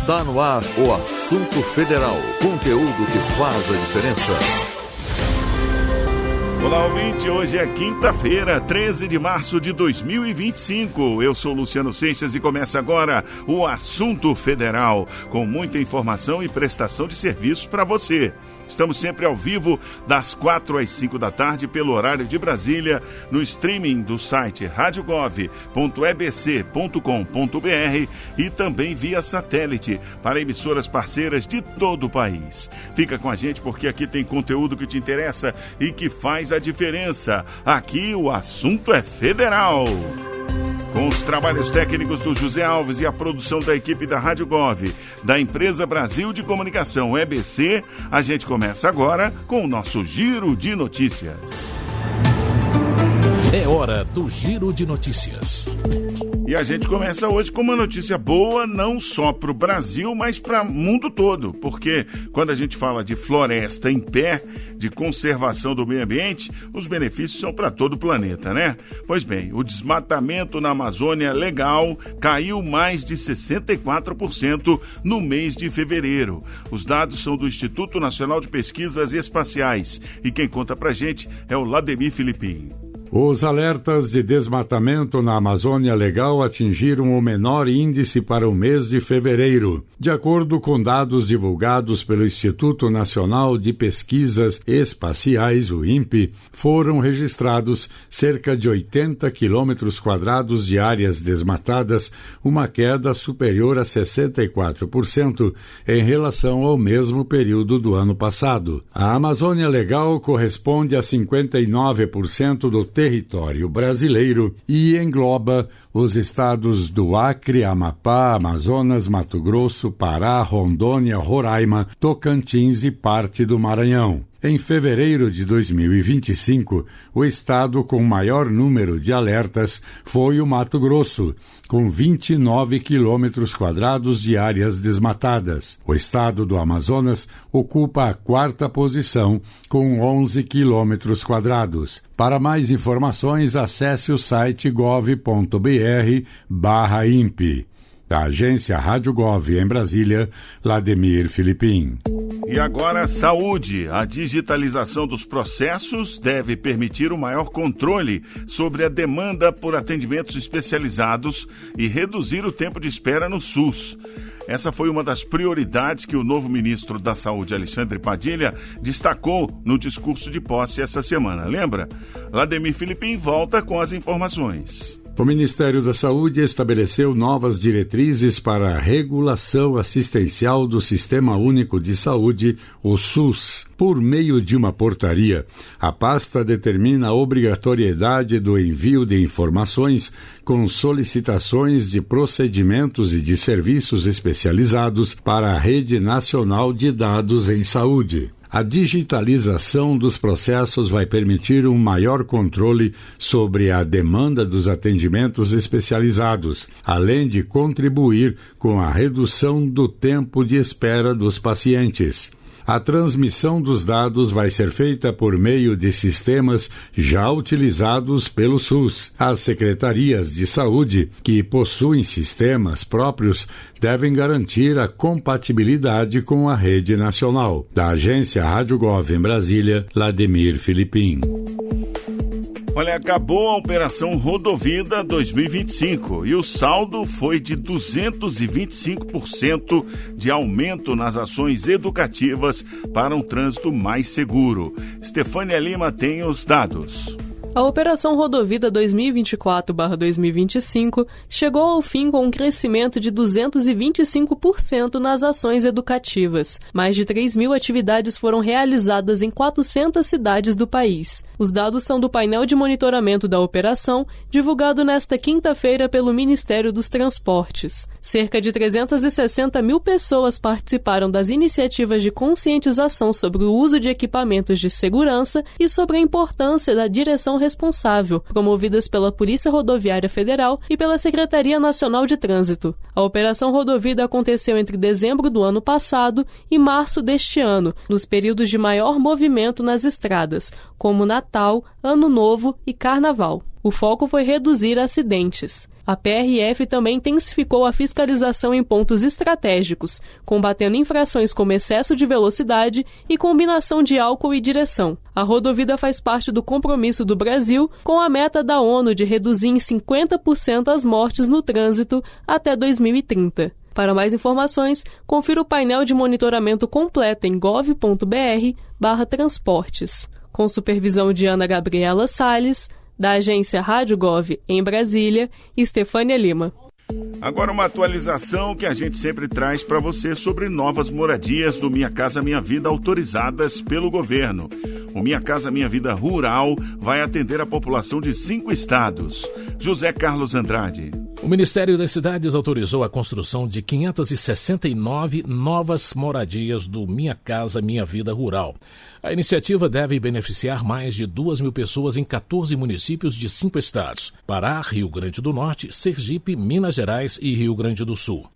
Está no ar o Assunto Federal, conteúdo que faz a diferença. Olá, ouvinte, hoje é quinta-feira, 13 de março de 2025. Eu sou Luciano Seixas e começa agora o Assunto Federal, com muita informação e prestação de serviços para você. Estamos sempre ao vivo, das 4 às 5 da tarde, pelo horário de Brasília, no streaming do site radiogov.ebc.com.br e também via satélite para emissoras parceiras de todo o país. Fica com a gente porque aqui tem conteúdo que te interessa e que faz a diferença. Aqui o assunto é federal. Com os trabalhos técnicos do José Alves e a produção da equipe da Rádio Gov, da Empresa Brasil de Comunicação EBC, a gente começa agora com o nosso Giro de Notícias. É hora do Giro de Notícias. E a gente começa hoje com uma notícia boa, não só para o Brasil, mas para o mundo todo. Porque quando a gente fala de floresta em pé, de conservação do meio ambiente, os benefícios são para todo o planeta, né? Pois bem, o desmatamento na Amazônia Legal caiu mais de 64% no mês de fevereiro. Os dados são do Instituto Nacional de Pesquisas Espaciais. E quem conta pra gente é o Lademir Filipim. Os alertas de desmatamento na Amazônia Legal atingiram o menor índice para o mês de fevereiro. De acordo com dados divulgados pelo Instituto Nacional de Pesquisas Espaciais, o INPE, foram registrados cerca de 80 quilômetros quadrados de áreas desmatadas, uma queda superior a 64% em relação ao mesmo período do ano passado. A Amazônia Legal corresponde a 59% do território brasileiro e engloba os estados do Acre, Amapá, Amazonas, Mato Grosso, Pará, Rondônia, Roraima, Tocantins e parte do Maranhão. Em fevereiro de 2025, o estado com maior número de alertas foi o Mato Grosso, com 29 quilômetros quadrados de áreas desmatadas. O estado do Amazonas ocupa a quarta posição, com 11 quilômetros quadrados. Para mais informações, acesse o site gov.br/INPE. Da agência Rádio Gov em Brasília, Lademir Filipim. E agora, saúde. A digitalização dos processos deve permitir um maior controle sobre a demanda por atendimentos especializados e reduzir o tempo de espera no SUS. Essa foi uma das prioridades que o novo ministro da Saúde, Alexandre Padilha, destacou no discurso de posse essa semana. Lembra? Lademir Filipim volta com as informações. O Ministério da Saúde estabeleceu novas diretrizes para a regulação assistencial do Sistema Único de Saúde, o SUS. Por meio de uma portaria, a pasta determina a obrigatoriedade do envio de informações com solicitações de procedimentos e de serviços especializados para a Rede Nacional de Dados em Saúde. A digitalização dos processos vai permitir um maior controle sobre a demanda dos atendimentos especializados, além de contribuir com a redução do tempo de espera dos pacientes. A transmissão dos dados vai ser feita por meio de sistemas já utilizados pelo SUS. As secretarias de saúde, que possuem sistemas próprios, devem garantir a compatibilidade com a rede nacional. Da agência Rádio Gov em Brasília, Lademir Filipim. Olha, acabou a Operação Rodovida 2025 e o saldo foi de 225% de aumento nas ações educativas para um trânsito mais seguro. Stefânia Lima tem os dados. A Operação Rodovida 2024/2025 chegou ao fim com um crescimento de 225% nas ações educativas. Mais de 3.000 atividades foram realizadas em 400 cidades do país. Os dados são do painel de monitoramento da operação, divulgado nesta quinta-feira pelo Ministério dos Transportes. Cerca de 360 mil pessoas participaram das iniciativas de conscientização sobre o uso de equipamentos de segurança e sobre a importância da direção responsável, promovidas pela Polícia Rodoviária Federal e pela Secretaria Nacional de Trânsito. A Operação Rodovida aconteceu entre dezembro do ano passado e março deste ano, nos períodos de maior movimento nas estradas, como Natal, Ano Novo e Carnaval. O foco foi reduzir acidentes. A PRF também intensificou a fiscalização em pontos estratégicos, combatendo infrações como excesso de velocidade e combinação de álcool e direção. A rodovia faz parte do compromisso do Brasil com a meta da ONU de reduzir em 50% as mortes no trânsito até 2030. Para mais informações, confira o painel de monitoramento completo em gov.br/transportes. Com supervisão de Ana Gabriela Salles, da agência Rádio Gov em Brasília, Estefânia Lima. Agora uma atualização que a gente sempre traz para você sobre novas moradias do Minha Casa Minha Vida autorizadas pelo governo. O Minha Casa Minha Vida Rural vai atender a população de 5 estados. José Carlos Andrade. O Ministério das Cidades autorizou a construção de 569 novas moradias do Minha Casa Minha Vida Rural. A iniciativa deve beneficiar mais de 2.000 pessoas em 14 municípios de 5 estados: Pará, Rio Grande do Norte, Sergipe, Minas Gerais e Rio Grande do Sul.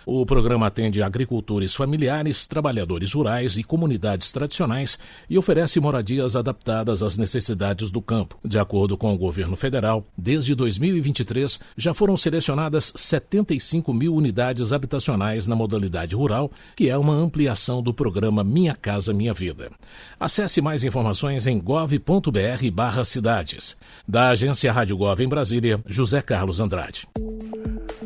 O programa atende agricultores familiares, trabalhadores rurais e comunidades tradicionais e oferece moradias adaptadas às necessidades do campo. De acordo com o governo federal, desde 2023 já foram selecionadas 75 mil unidades habitacionais na modalidade rural, que é uma ampliação do programa Minha Casa Minha Vida. Acesse mais informações em gov.br/cidades. Da agência Rádio Gov em Brasília, José Carlos Andrade.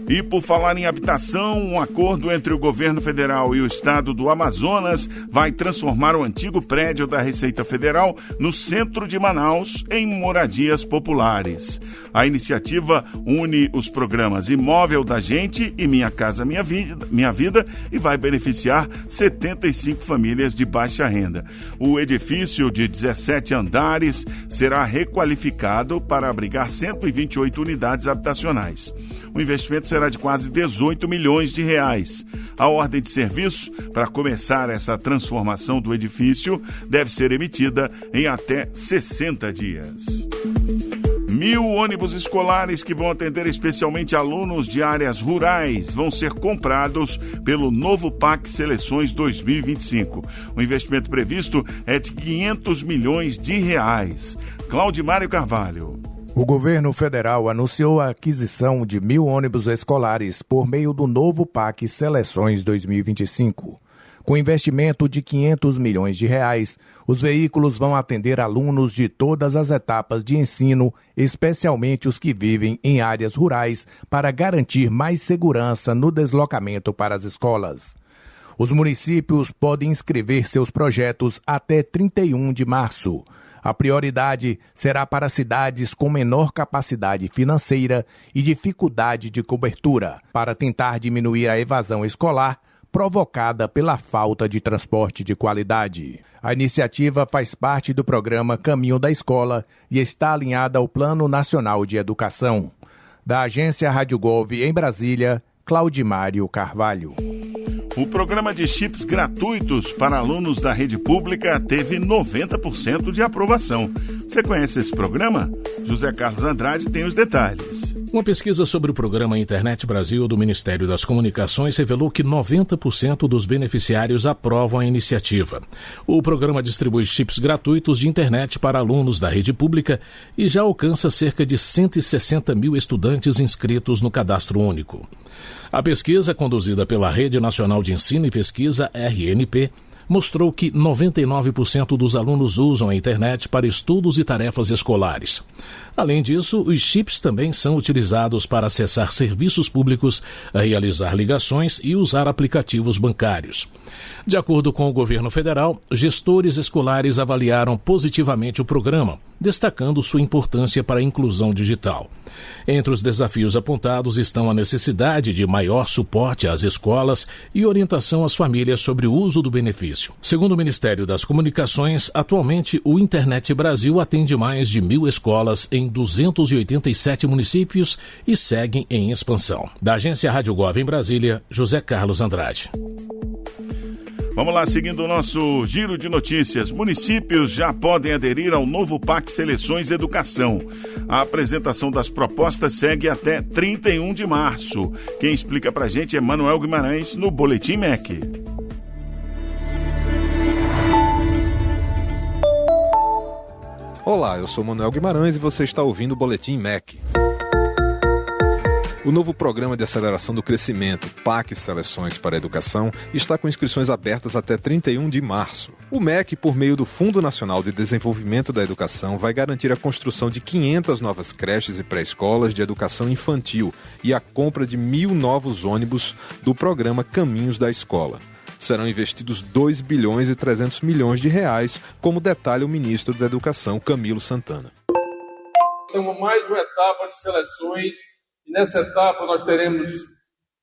E por falar em habitação, um acordo entre o governo federal e o estado do Amazonas vai transformar o antigo prédio da Receita Federal no centro de Manaus em moradias populares. A iniciativa une os programas Imóvel da Gente e Minha Casa Minha Vida e vai beneficiar 75 famílias de baixa renda. O edifício de 17 andares será requalificado para abrigar 128 unidades habitacionais. O investimento será de quase 18 milhões de reais. A ordem de serviço para começar essa transformação do edifício deve ser emitida em até 60 dias. 1.000 ônibus escolares que vão atender especialmente alunos de áreas rurais vão ser comprados pelo novo PAC Seleções 2025. O investimento previsto é de 500 milhões de reais. Claudimário Carvalho. O governo federal anunciou a aquisição de 1.000 ônibus escolares por meio do novo PAC Seleções 2025. Com investimento de 500 milhões de reais, os veículos vão atender alunos de todas as etapas de ensino, especialmente os que vivem em áreas rurais, para garantir mais segurança no deslocamento para as escolas. Os municípios podem inscrever seus projetos até 31 de março. A prioridade será para cidades com menor capacidade financeira e dificuldade de cobertura, para tentar diminuir a evasão escolar provocada pela falta de transporte de qualidade. A iniciativa faz parte do programa Caminho da Escola e está alinhada ao Plano Nacional de Educação. Da agência Rádio Gov em Brasília, Claudimário Carvalho. O programa de chips gratuitos para alunos da rede pública teve 90% de aprovação. Você conhece esse programa? José Carlos Andrade tem os detalhes. Uma pesquisa sobre o programa Internet Brasil do Ministério das Comunicações revelou que 90% dos beneficiários aprovam a iniciativa. O programa distribui chips gratuitos de internet para alunos da rede pública e já alcança cerca de 160 mil estudantes inscritos no Cadastro Único. A pesquisa, conduzida pela Rede Nacional de Ensino e Pesquisa, RNP, mostrou que 99% dos alunos usam a internet para estudos e tarefas escolares. Além disso, os chips também são utilizados para acessar serviços públicos, realizar ligações e usar aplicativos bancários. De acordo com o governo federal, gestores escolares avaliaram positivamente o programa, destacando sua importância para a inclusão digital. Entre os desafios apontados estão a necessidade de maior suporte às escolas e orientação às famílias sobre o uso do benefício. Segundo o Ministério das Comunicações, atualmente o Internet Brasil atende mais de 1.000 escolas em 287 municípios e segue em expansão. Da agência Rádio Gov em Brasília, José Carlos Andrade. Vamos lá, seguindo o nosso giro de notícias. Municípios já podem aderir ao novo PAC Seleções Educação. A apresentação das propostas segue até 31 de março. Quem explica pra gente é Manuel Guimarães no Boletim MEC. Olá, eu sou Manuel Guimarães e você está ouvindo o Boletim MEC. O novo Programa de Aceleração do Crescimento, PAC Seleções para a Educação, está com inscrições abertas até 31 de março. O MEC, por meio do Fundo Nacional de Desenvolvimento da Educação, vai garantir a construção de 500 novas creches e pré-escolas de educação infantil e a compra de 1.000 novos ônibus do programa Caminhos da Escola. Serão investidos 2 bilhões e 300 milhões de reais, como detalha o ministro da Educação, Camilo Santana. Temos mais uma etapa de seleções. E nessa etapa nós teremos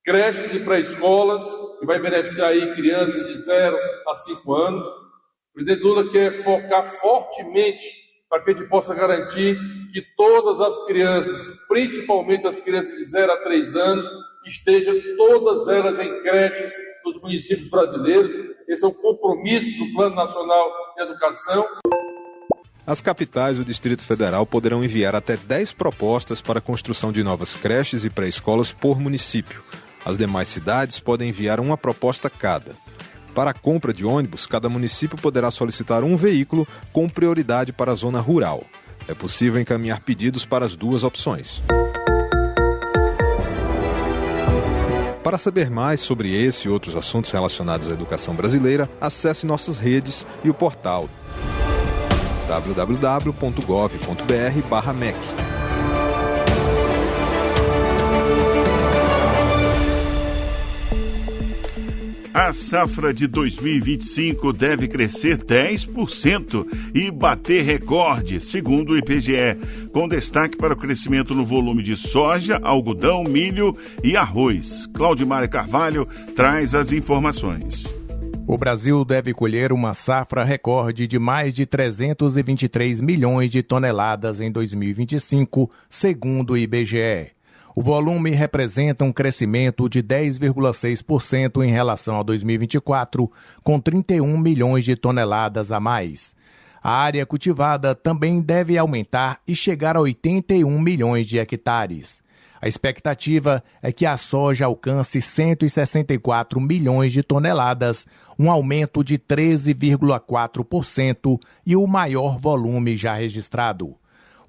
creches e pré-escolas, que vai beneficiar aí crianças de 0 a 5 anos. O presidente Lula quer focar fortemente para que a gente possa garantir que todas as crianças, principalmente as crianças de 0 a 3 anos, estejam todas elas em creches nos municípios brasileiros. Esse é um compromisso do Plano Nacional de Educação. As capitais do Distrito Federal poderão enviar até 10 propostas para a construção de novas creches e pré-escolas por município. As demais cidades podem enviar uma proposta cada. Para a compra de ônibus, cada município poderá solicitar um veículo com prioridade para a zona rural. É possível encaminhar pedidos para as duas opções. Para saber mais sobre esse e outros assuntos relacionados à educação brasileira, acesse nossas redes e o portal www.gov.br/MEC. A safra de 2025 deve crescer 10% e bater recorde, segundo o IBGE, com destaque para o crescimento no volume de soja, algodão, milho e arroz. Claudimar Carvalho traz as informações. O Brasil deve colher uma safra recorde de mais de 323 milhões de toneladas em 2025, segundo o IBGE. O volume representa um crescimento de 10,6% em relação a 2024, com 31 milhões de toneladas a mais. A área cultivada também deve aumentar e chegar a 81 milhões de hectares. A expectativa é que a soja alcance 164 milhões de toneladas, um aumento de 13,4% e o maior volume já registrado.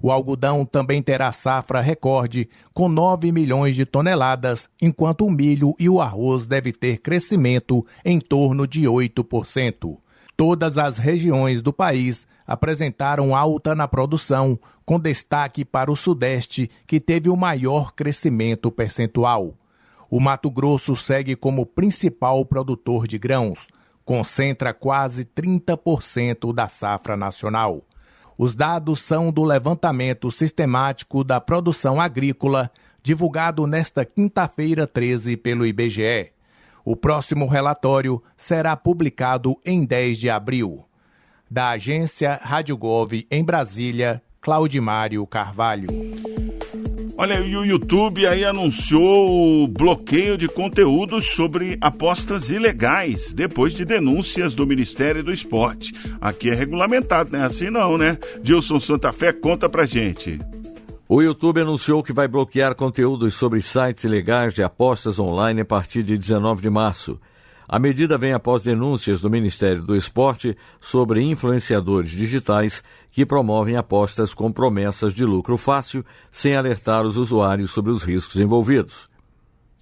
O algodão também terá safra recorde, com 9 milhões de toneladas, enquanto o milho e o arroz devem ter crescimento em torno de 8%. Todas as regiões do país apresentaram alta na produção, com destaque para o Sudeste, que teve o maior crescimento percentual. O Mato Grosso segue como principal produtor de grãos, concentra quase 30% da safra nacional. Os dados são do levantamento sistemático da produção agrícola, divulgado nesta quinta-feira 13 pelo IBGE. O próximo relatório será publicado em 10 de abril. Da agência Rádio Gov em Brasília, Claudimário Carvalho. Olha, e o YouTube aí anunciou o bloqueio de conteúdos sobre apostas ilegais, depois de denúncias do Ministério do Esporte. Aqui é regulamentado, não é assim não, né? Gilson Santa Fé, conta pra gente. O YouTube anunciou que vai bloquear conteúdos sobre sites ilegais de apostas online a partir de 19 de março. A medida vem após denúncias do Ministério do Esporte sobre influenciadores digitais que promovem apostas com promessas de lucro fácil, sem alertar os usuários sobre os riscos envolvidos.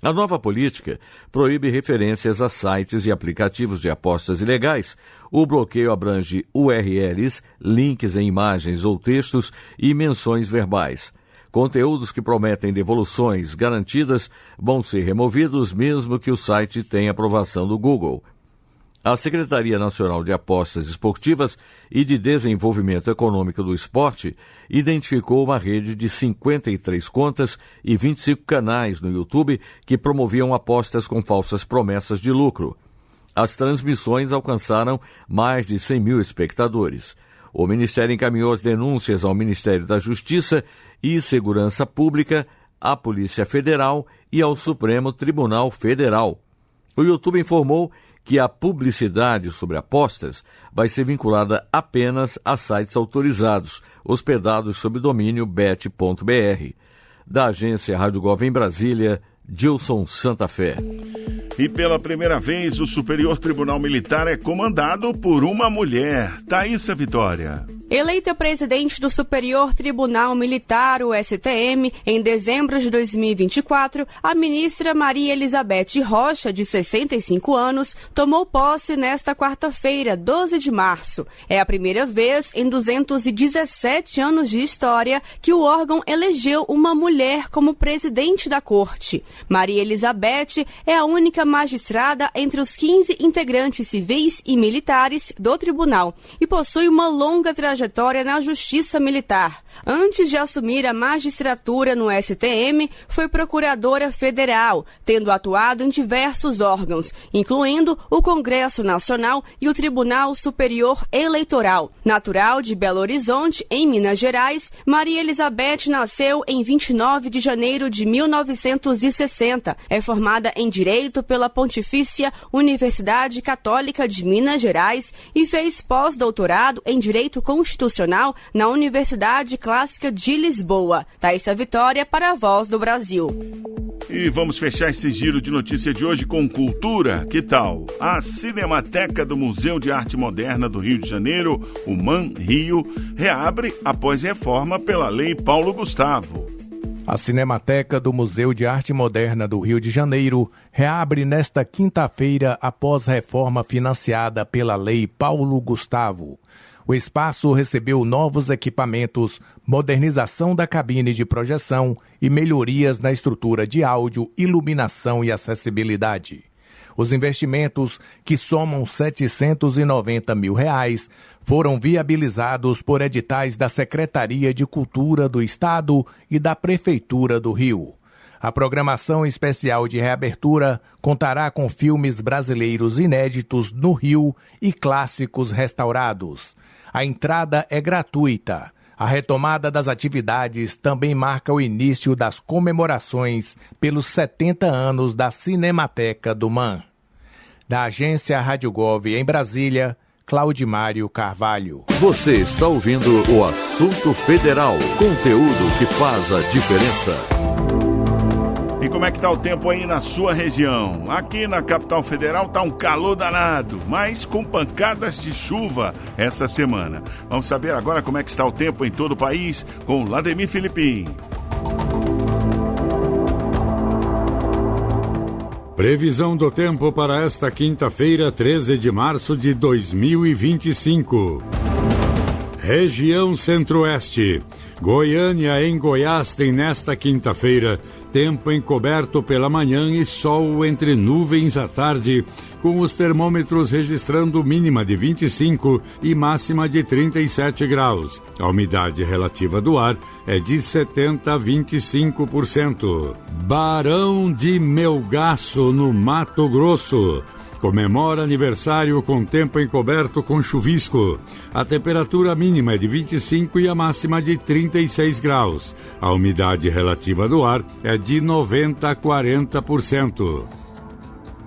A nova política proíbe referências a sites e aplicativos de apostas ilegais. O bloqueio abrange URLs, links em imagens ou textos e menções verbais. Conteúdos que prometem devoluções garantidas vão ser removidos mesmo que o site tenha aprovação do Google. A Secretaria Nacional de Apostas Esportivas e de Desenvolvimento Econômico do Esporte identificou uma rede de 53 contas e 25 canais no YouTube que promoviam apostas com falsas promessas de lucro. As transmissões alcançaram mais de 100 mil espectadores. O Ministério encaminhou as denúncias ao Ministério da Justiça e Segurança Pública, à Polícia Federal e ao Supremo Tribunal Federal. O YouTube informou que a publicidade sobre apostas vai ser vinculada apenas a sites autorizados, hospedados sob o domínio bet.br. Da agência Rádio Gov em Brasília, Gilson Santa Fé. E pela primeira vez, o Superior Tribunal Militar é comandado por uma mulher. Thaísa Vitória. Eleita presidente do Superior Tribunal Militar, o STM, em dezembro de 2024, a ministra Maria Elizabeth Rocha, de 65 anos, tomou posse nesta quarta-feira, 12 de março. É a primeira vez em 217 anos de história que o órgão elegeu uma mulher como presidente da corte. Maria Elizabeth é a única magistrada entre os 15 integrantes civis e militares do tribunal e possui uma longa trajetória na Justiça Militar. Antes de assumir a magistratura no STM, foi procuradora federal, tendo atuado em diversos órgãos, incluindo o Congresso Nacional e o Tribunal Superior Eleitoral. Natural de Belo Horizonte, em Minas Gerais, Maria Elizabeth nasceu em 29 de janeiro de 1960. É formada em Direito pela Pontifícia Universidade Católica de Minas Gerais e fez pós-doutorado em Direito Constitucional na Universidade Clássica de Lisboa. Thaisa Vitória para a Voz do Brasil. E vamos fechar esse giro de notícia de hoje com cultura. Que tal? A Cinemateca do Museu de Arte Moderna do Rio de Janeiro, o MAN Rio, reabre após reforma pela Lei Paulo Gustavo. A Cinemateca do Museu de Arte Moderna do Rio de Janeiro reabre nesta quinta-feira após reforma financiada pela Lei Paulo Gustavo. O espaço recebeu novos equipamentos, modernização da cabine de projeção e melhorias na estrutura de áudio, iluminação e acessibilidade. Os investimentos, que somam R$ 790 mil, foram viabilizados por editais da Secretaria de Cultura do Estado e da Prefeitura do Rio. A programação especial de reabertura contará com filmes brasileiros inéditos no Rio e clássicos restaurados. A entrada é gratuita. A retomada das atividades também marca o início das comemorações pelos 70 anos da Cinemateca do MAN. Da agência Rádio Gov em Brasília, Claudimário Carvalho. Você está ouvindo o Assunto Federal, conteúdo que faz a diferença. E como é que tá o tempo aí na sua região? Aqui na capital federal tá um calor danado, mas com pancadas de chuva essa semana. Vamos saber agora como é que está o tempo em todo o país com Lademir Filipim. Previsão do tempo para esta quinta-feira, 13 de março de 2025. Região Centro-Oeste. Goiânia em Goiás tem nesta quinta-feira tempo encoberto pela manhã e sol entre nuvens à tarde, com os termômetros registrando mínima de 25 e máxima de 37 graus. A umidade relativa do ar é de 70% a 25%. Barão de Melgaço, no Mato Grosso. Comemora aniversário com tempo encoberto com chuvisco. A temperatura mínima é de 25 e a máxima de 36 graus. A umidade relativa do ar é de 90% a 40%.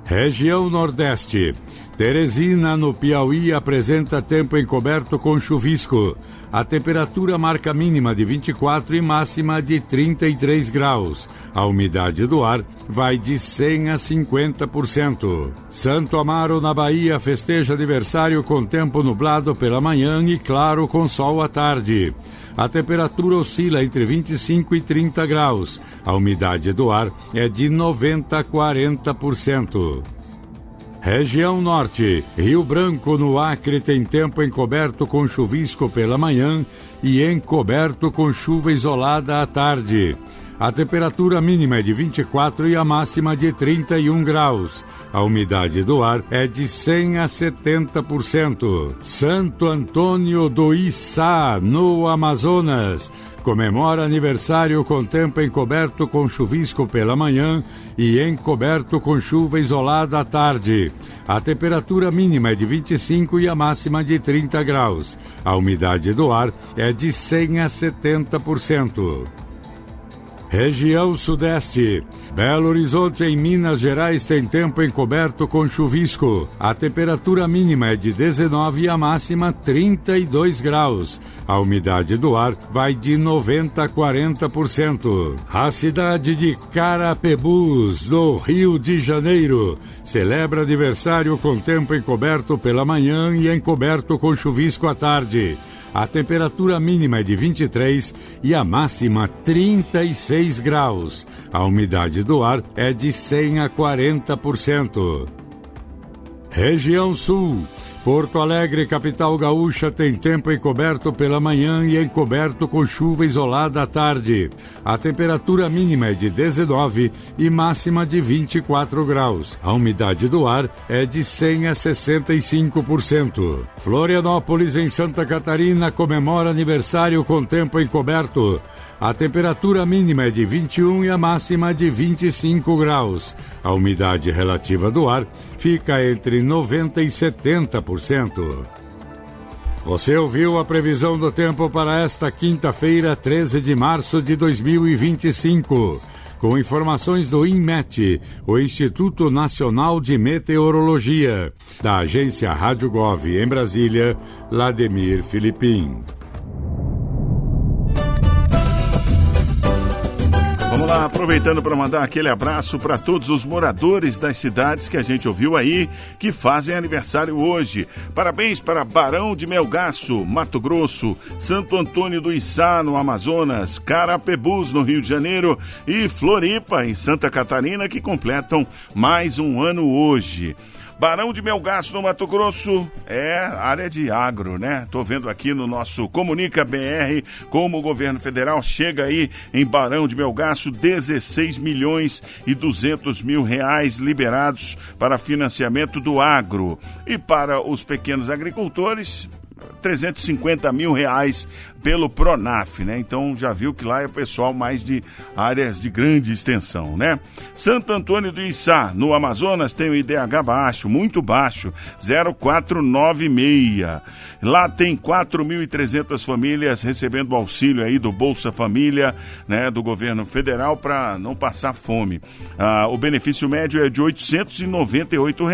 Região Nordeste. Teresina, no Piauí, apresenta tempo encoberto com chuvisco. A temperatura marca mínima de 24 e máxima de 33 graus. A umidade do ar vai de 100% a 50%. Santo Amaro, na Bahia, festeja aniversário com tempo nublado pela manhã e claro com sol à tarde. A temperatura oscila entre 25 e 30 graus. A umidade do ar é de 90% a 40%. Região Norte. Rio Branco, no Acre, tem tempo encoberto com chuvisco pela manhã e encoberto com chuva isolada à tarde. A temperatura mínima é de 24 e a máxima de 31 graus. A umidade do ar é de 100% a 70%. Santo Antônio do Içá, no Amazonas. Comemora aniversário com tempo encoberto com chuvisco pela manhã e encoberto com chuva isolada à tarde. A temperatura mínima é de 25 e a máxima de 30 graus. A umidade do ar é de 100% a 70%. Região Sudeste. Belo Horizonte, em Minas Gerais, tem tempo encoberto com chuvisco. A temperatura mínima é de 19 e a máxima 32 graus. A umidade do ar vai de 90% a 40%. A cidade de Carapebus, no Rio de Janeiro, celebra aniversário com tempo encoberto pela manhã e encoberto com chuvisco à tarde. A temperatura mínima é de 23 e a máxima 36 graus. A umidade do ar é de 100 a 40%. Região Sul. Porto Alegre, capital gaúcha, tem tempo encoberto pela manhã e encoberto com chuva isolada à tarde. A temperatura mínima é de 19 e máxima de 24 graus. A umidade do ar é de 100 a 65%. Florianópolis, em Santa Catarina, comemora aniversário com tempo encoberto. A temperatura mínima é de 21 e a máxima de 25 graus. A umidade relativa do ar fica entre 90% e 70%. Você ouviu a previsão do tempo para esta quinta-feira, 13 de março de 2025. Com informações do INMET, o Instituto Nacional de Meteorologia. Da agência Rádio Gov em Brasília, Vladimir Filipim. Vamos lá, aproveitando para mandar aquele abraço para todos os moradores das cidades que a gente ouviu aí, que fazem aniversário hoje. Parabéns para Barão de Melgaço, Mato Grosso, Santo Antônio do Içá, no Amazonas, Carapebus, no Rio de Janeiro e Floripa, em Santa Catarina, que completam mais um ano hoje. Barão de Melgaço, no Mato Grosso, é área de agro, né? Tô vendo aqui no nosso Comunica BR como o governo federal chega aí em Barão de Melgaço, 16 milhões e 200 mil reais liberados para financiamento do agro. E para os pequenos agricultores, 350 mil reais pelo Pronaf, né? Então já viu que lá é o pessoal mais de áreas de grande extensão, né? Santo Antônio do Içá, no Amazonas, tem o IDH baixo, muito baixo, 0,496. Lá tem 4.300 famílias recebendo auxílio aí do Bolsa Família, né, do governo federal para não passar fome. O benefício médio é de R$ 898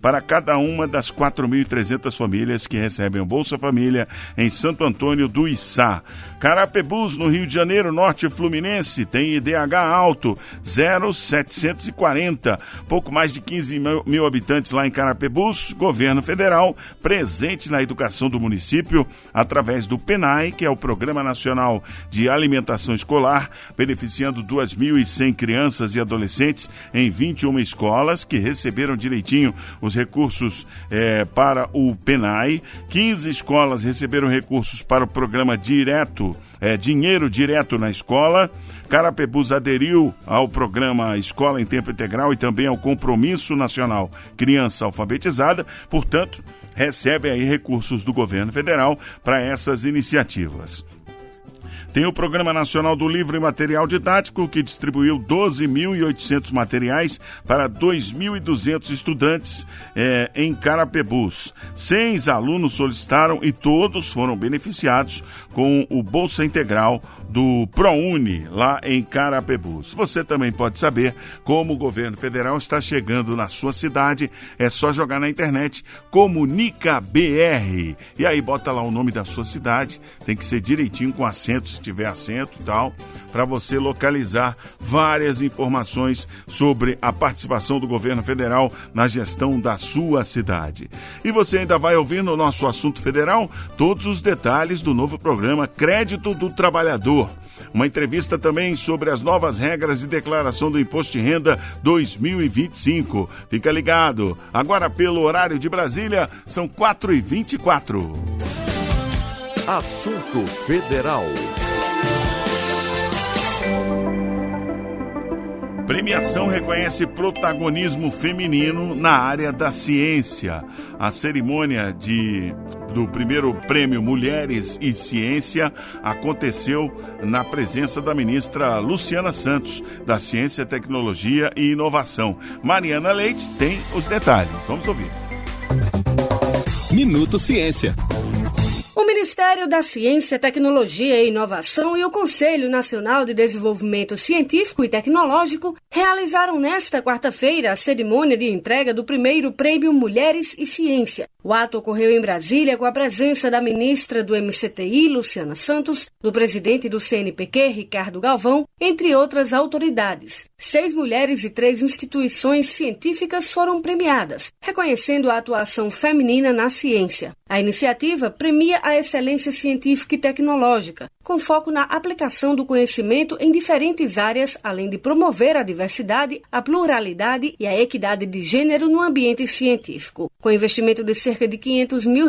para cada uma das 4.300 famílias que recebem o Bolsa Família em Santo Antônio do Içá. Carapebus, no Rio de Janeiro, Norte Fluminense, tem IDH alto, 0,740. Pouco mais de 15 mil habitantes lá em Carapebus. Governo federal presente na educação do município através do PENAI, que é o Programa Nacional de Alimentação Escolar, beneficiando 2.100 crianças e adolescentes em 21 escolas que receberam direitinho os recursos para o PENAI. 15 escolas receberam recursos para o programa Dinheiro Direto na Escola. Carapebus aderiu ao programa Escola em Tempo Integral e também ao Compromisso Nacional Criança Alfabetizada, portanto, recebe aí recursos do governo federal para essas iniciativas. Tem o Programa Nacional do Livro e Material Didático, que distribuiu 12.800 materiais para 2.200 estudantes em Carapebus. 100 alunos solicitaram e todos foram beneficiados com o Bolsa Integral do ProUni, lá em Carapebus. Você também pode saber como o governo federal está chegando na sua cidade. É só jogar na internet Comunica BR. E aí bota lá o nome da sua cidade, tem que ser direitinho com acento, se tiver acento e tal, para você localizar várias informações sobre a participação do governo federal na gestão da sua cidade. E você ainda vai ouvir no nosso assunto federal todos os detalhes do novo programa Crédito do Trabalhador. Uma entrevista também sobre as novas regras de declaração do Imposto de Renda 2025. Fica ligado. Agora, pelo horário de Brasília, são 4h24. Assunto Federal. Premiação reconhece protagonismo feminino na área da ciência. A cerimônia do primeiro prêmio Mulheres e Ciência aconteceu na presença da ministra Luciana Santos, da Ciência, Tecnologia e Inovação. Mariana Leite tem os detalhes. Vamos ouvir. Minuto Ciência. O Ministério da Ciência, Tecnologia e Inovação e o Conselho Nacional de Desenvolvimento Científico e Tecnológico realizaram nesta quarta-feira a cerimônia de entrega do primeiro Prêmio Mulheres e Ciência. O ato ocorreu em Brasília com a presença da ministra do MCTI, Luciana Santos, do presidente do CNPq, Ricardo Galvão, entre outras autoridades. 6 mulheres e 3 instituições científicas foram premiadas, reconhecendo a atuação feminina na ciência. A iniciativa premia a excelência excelência científica e tecnológica, com foco na aplicação do conhecimento em diferentes áreas, além de promover a diversidade, a pluralidade e a equidade de gênero no ambiente científico. Com investimento de cerca de R$500 mil,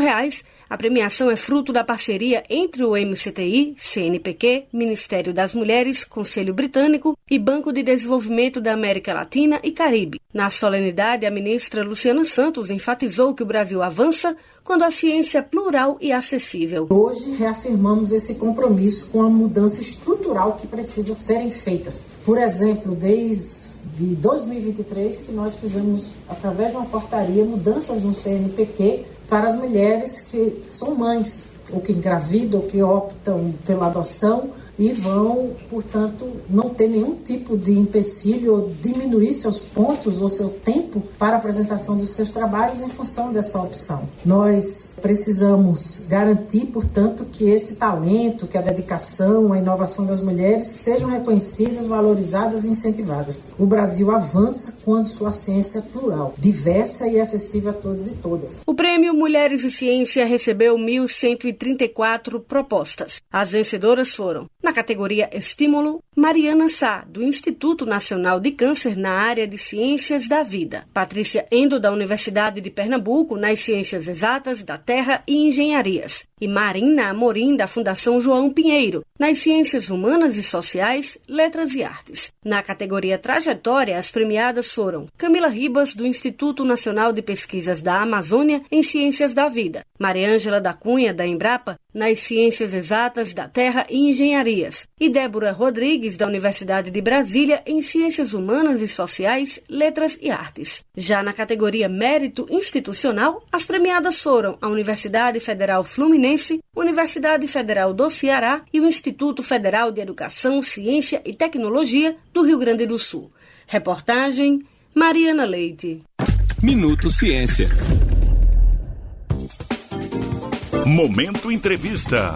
a premiação é fruto da parceria entre o MCTI, CNPq, Ministério das Mulheres, Conselho Britânico e Banco de Desenvolvimento da América Latina e Caribe. Na solenidade, a ministra Luciana Santos enfatizou que o Brasil avança quando a ciência é plural e acessível. Hoje reafirmamos esse compromisso com a mudança estrutural que precisa serem feitas. Por exemplo, desde 2023, que nós fizemos, através de uma portaria, mudanças no CNPq para as mulheres que são mães, ou que engravidam, ou que optam pela adoção e vão, portanto, não ter nenhum tipo de empecilho ou diminuir seus pontos ou seu tempo para a apresentação dos seus trabalhos em função dessa opção. Nós precisamos garantir, portanto, que esse talento, que a dedicação, a inovação das mulheres sejam reconhecidas, valorizadas e incentivadas. O Brasil avança quando sua ciência é plural, diversa e acessível a todos e todas. O Prêmio Mulheres e Ciência recebeu 1.134 propostas. As vencedoras foram: na categoria Estímulo, Mariana Sá, do Instituto Nacional de Câncer na área de Ciências da Vida. Patrícia Endo, da Universidade de Pernambuco, nas Ciências Exatas, da Terra e Engenharias. E Marina Amorim, da Fundação João Pinheiro, nas Ciências Humanas e Sociais, Letras e Artes. Na categoria Trajetória, as premiadas foram Camila Ribas, do Instituto Nacional de Pesquisas da Amazônia, em Ciências da Vida. Mariângela da Cunha, da Embrapa, nas Ciências Exatas, da Terra e Engenharias. E Débora Rodrigues, da Universidade de Brasília, em Ciências Humanas e Sociais, Letras e Artes. Já na categoria Mérito Institucional, as premiadas foram a Universidade Federal Fluminense, Universidade Federal do Ceará e o Instituto Federal de Educação, Ciência e Tecnologia do Rio Grande do Sul. Reportagem Mariana Leite. Minuto Ciência. Momento Entrevista.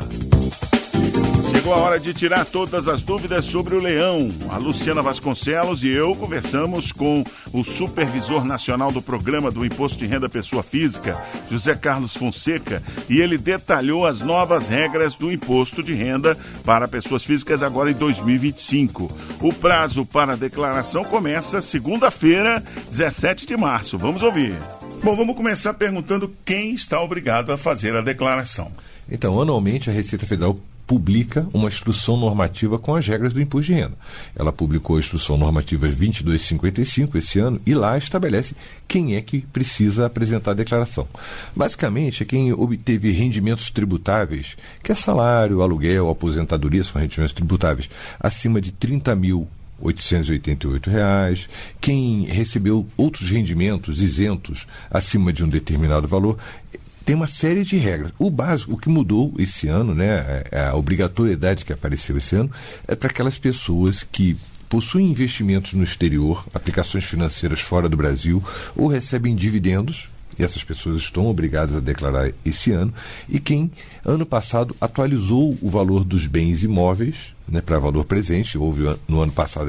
Chegou a hora de tirar todas as dúvidas sobre o leão. A Luciana Vasconcelos e eu conversamos com o Supervisor Nacional do Programa do Imposto de Renda Pessoa Física, José Carlos Fonseca, e ele detalhou as novas regras do Imposto de Renda para pessoas físicas agora em 2025. O prazo para a declaração começa segunda-feira, 17 de março. Vamos ouvir. Bom, vamos começar perguntando quem está obrigado a fazer a declaração. Então, anualmente a Receita Federal publica uma instrução normativa com as regras do imposto de renda. Ela publicou a instrução normativa 2255 esse ano e lá estabelece quem é que precisa apresentar a declaração. Basicamente, é quem obteve rendimentos tributáveis, que é salário, aluguel, aposentadoria, são rendimentos tributáveis, acima de R$ 30.888, quem recebeu outros rendimentos isentos acima de um determinado valor. Tem uma série de regras. O básico, o que mudou esse ano, né, a obrigatoriedade que apareceu esse ano, é para aquelas pessoas que possuem investimentos no exterior, aplicações financeiras fora do Brasil, ou recebem dividendos, e essas pessoas estão obrigadas a declarar esse ano, e quem, ano passado, atualizou o valor dos bens imóveis, né, para valor presente. Houve no ano passado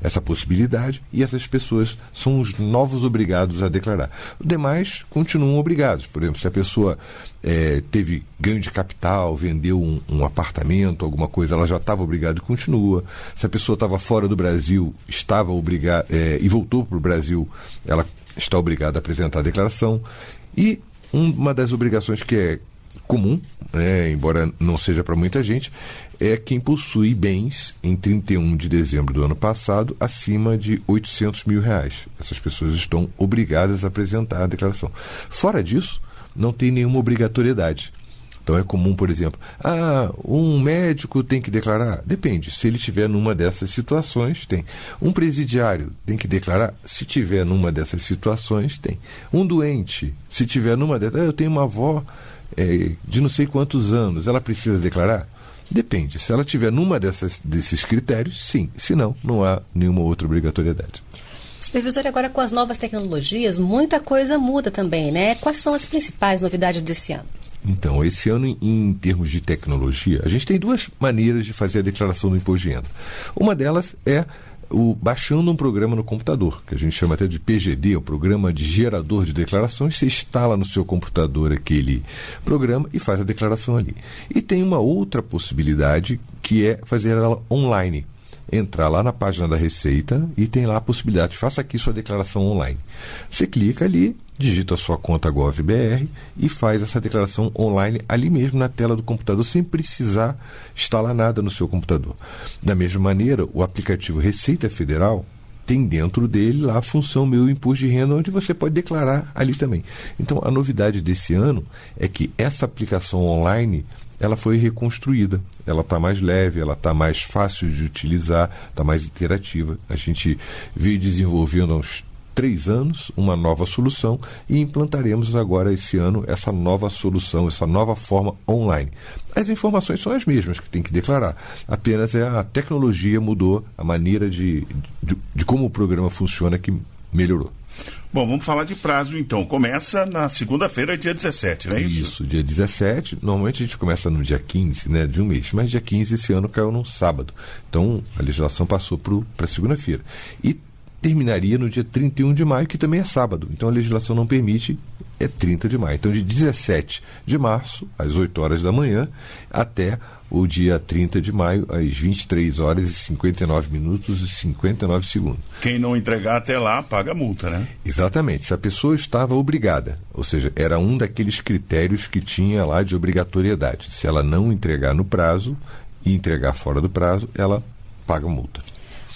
essa possibilidade, e essas pessoas são os novos obrigados a declarar. Os demais continuam obrigados. Por exemplo, se a pessoa teve ganho de capital, vendeu um apartamento, alguma coisa, ela já estava obrigada e continua. Se a pessoa estava fora do Brasil, estava obrigada e voltou para o Brasil, ela está obrigada a apresentar a declaração. E uma das obrigações que é comum, embora não seja para muita gente, é quem possui bens em 31 de dezembro do ano passado acima de R$ 800 mil. Essas pessoas estão obrigadas a apresentar a declaração. Fora disso, não tem nenhuma obrigatoriedade. Então é comum, por exemplo, um médico tem que declarar? Depende, se ele estiver numa dessas situações, tem. Um presidiário tem que declarar? Se tiver numa dessas situações, tem. Um doente, se tiver numa dessas, eu tenho uma avó de não sei quantos anos, ela precisa declarar? Depende, se ela tiver numa desses critérios, sim, se não, não há nenhuma outra obrigatoriedade. Supervisor, agora com as novas tecnologias, muita coisa muda também, né? Quais são as principais novidades desse ano? Então, esse ano, em termos de tecnologia, a gente tem duas maneiras de fazer a declaração do imposto de renda. Uma delas é baixando um programa no computador, que a gente chama até de PGD, um programa de gerador de declarações. Você instala no seu computador aquele programa e faz a declaração ali. E tem uma outra possibilidade, que é fazer ela online. Entrar lá na página da Receita e tem lá a possibilidade, faça aqui sua declaração online. Você clica ali, digita a sua conta Gov.br e faz essa declaração online ali mesmo na tela do computador, sem precisar instalar nada no seu computador. Da mesma maneira, o aplicativo Receita Federal tem dentro dele lá a função Meu Imposto de Renda, onde você pode declarar ali também. Então, a novidade desse ano é que essa aplicação online, ela foi reconstruída, ela está mais leve, ela está mais fácil de utilizar, está mais interativa. A gente veio desenvolvendo há uns 3 anos uma nova solução e implantaremos agora esse ano essa nova solução, essa nova forma online. As informações são as mesmas que tem que declarar, apenas a tecnologia mudou, a maneira de como o programa funciona que melhorou. Bom, vamos falar de prazo então. Começa na segunda-feira, dia 17, não é isso? Isso, dia 17. Normalmente a gente começa no dia 15, né, de um mês, mas dia 15 esse ano caiu num sábado. Então a legislação passou para segunda-feira. E terminaria no dia 31 de maio, que também é sábado. Então a legislação não permite, é 30 de maio. Então de 17 de março, às 8 horas da manhã, até o dia 30 de maio, às 23 horas e 59 minutos e 59 segundos. Quem não entregar até lá, paga multa, né? Exatamente. Se a pessoa estava obrigada, ou seja, era um daqueles critérios que tinha lá de obrigatoriedade. Se ela não entregar no prazo e entregar fora do prazo, ela paga multa.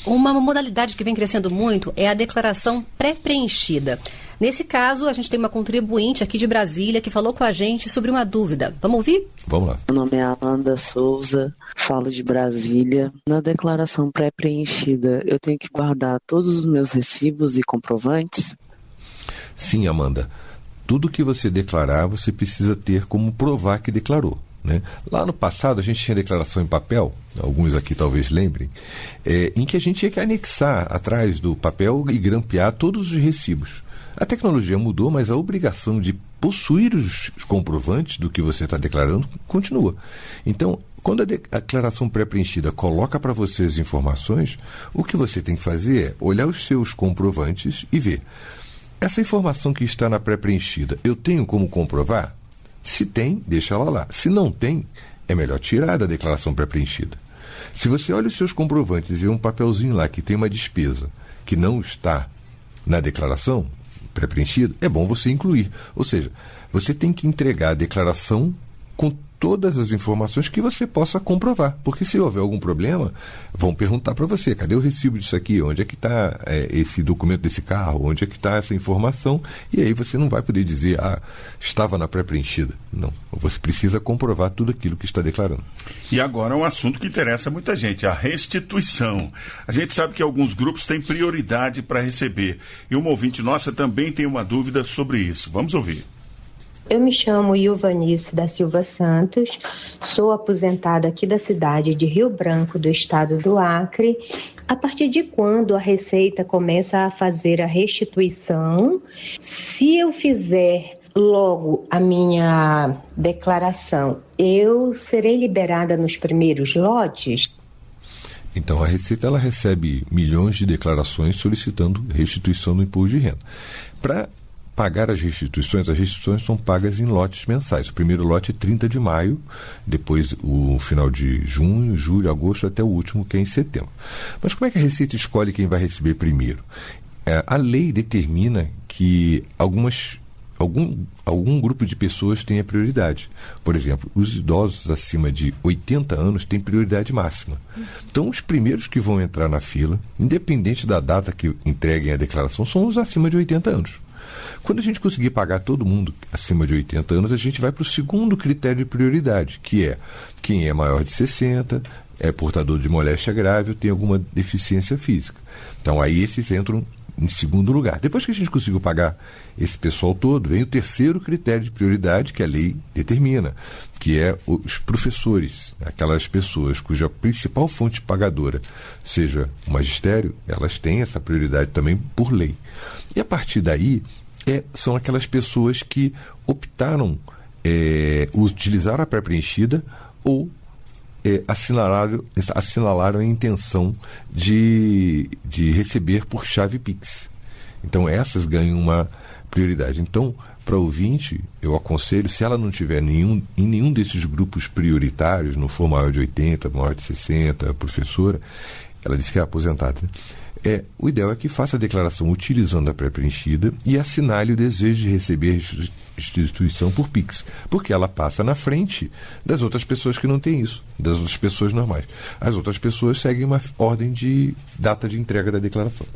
Uma modalidade que vem crescendo muito é a declaração pré-preenchida. Nesse caso, a gente tem uma contribuinte aqui de Brasília que falou com a gente sobre uma dúvida. Vamos ouvir? Vamos lá. Meu nome é Amanda Souza, falo de Brasília. Na declaração pré-preenchida, eu tenho que guardar todos os meus recibos e comprovantes? Sim, Amanda. Tudo que você declarar, você precisa ter como provar que declarou, né? Lá no passado a gente tinha declaração em papel, alguns aqui talvez lembrem, em que a gente tinha que anexar atrás do papel e grampear todos os recibos. A tecnologia mudou, mas a obrigação de possuir os comprovantes do que você está declarando continua. Então, quando a declaração pré-preenchida coloca para você as informações, o que você tem que fazer é olhar os seus comprovantes e ver. Essa informação que está na pré-preenchida, eu tenho como comprovar? Se tem, deixa ela lá. Se não tem, é melhor tirar da declaração pré-preenchida. Se você olha os seus comprovantes e vê um papelzinho lá que tem uma despesa que não está na declaração pré-preenchida, é bom você incluir. Ou seja, você tem que entregar a declaração com todas as informações que você possa comprovar. Porque se houver algum problema, vão perguntar para você, cadê o recibo disso aqui? Onde é que está esse documento desse carro? Onde é que está essa informação? E aí você não vai poder dizer, estava na pré-preenchida. Não, você precisa comprovar tudo aquilo que está declarando. E agora um assunto que interessa muita gente, a restituição. A gente sabe que alguns grupos têm prioridade para receber. E uma ouvinte nossa também tem uma dúvida sobre isso. Vamos ouvir. Eu me chamo Ilvanice da Silva Santos, sou aposentada aqui da cidade de Rio Branco, do estado do Acre. A partir de quando a Receita começa a fazer a restituição? Se eu fizer logo a minha declaração, eu serei liberada nos primeiros lotes? Então, a Receita ela recebe milhões de declarações solicitando restituição do imposto de renda. Para pagar as restituições são pagas em lotes mensais. O primeiro lote é 30 de maio, depois o final de junho, julho, agosto, até o último, que é em setembro. Mas como é que a Receita escolhe quem vai receber primeiro? A lei determina que algum grupo de pessoas tenha prioridade. Por exemplo, os idosos acima de 80 anos têm prioridade máxima. Então, os primeiros que vão entrar na fila, independente da data que entreguem a declaração, são os acima de 80 anos. Quando a gente conseguir pagar todo mundo acima de 80 anos, a gente vai para o segundo critério de prioridade, que é quem é maior de 60, é portador de moléstia grave ou tem alguma deficiência física. Então, aí esses entram em segundo lugar. Depois que a gente conseguiu pagar esse pessoal todo, vem o terceiro critério de prioridade que a lei determina, que é os professores, aquelas pessoas cuja principal fonte pagadora seja o magistério, elas têm essa prioridade também por lei. E a partir daí, são aquelas pessoas que optaram utilizar a pré-preenchida ou assinalaram a intenção de receber por chave Pix. Então, essas ganham uma prioridade. Então, para o ouvinte, eu aconselho, se ela não tiver em nenhum desses grupos prioritários, não for maior de 80, maior de 60, professora, ela disse que é aposentada, né? O ideal é que faça a declaração utilizando a pré-preenchida e assinale o desejo de receber instituição por Pix, porque ela passa na frente das outras pessoas que não têm isso, das outras pessoas normais. As outras pessoas seguem uma ordem de data de entrega da declaração.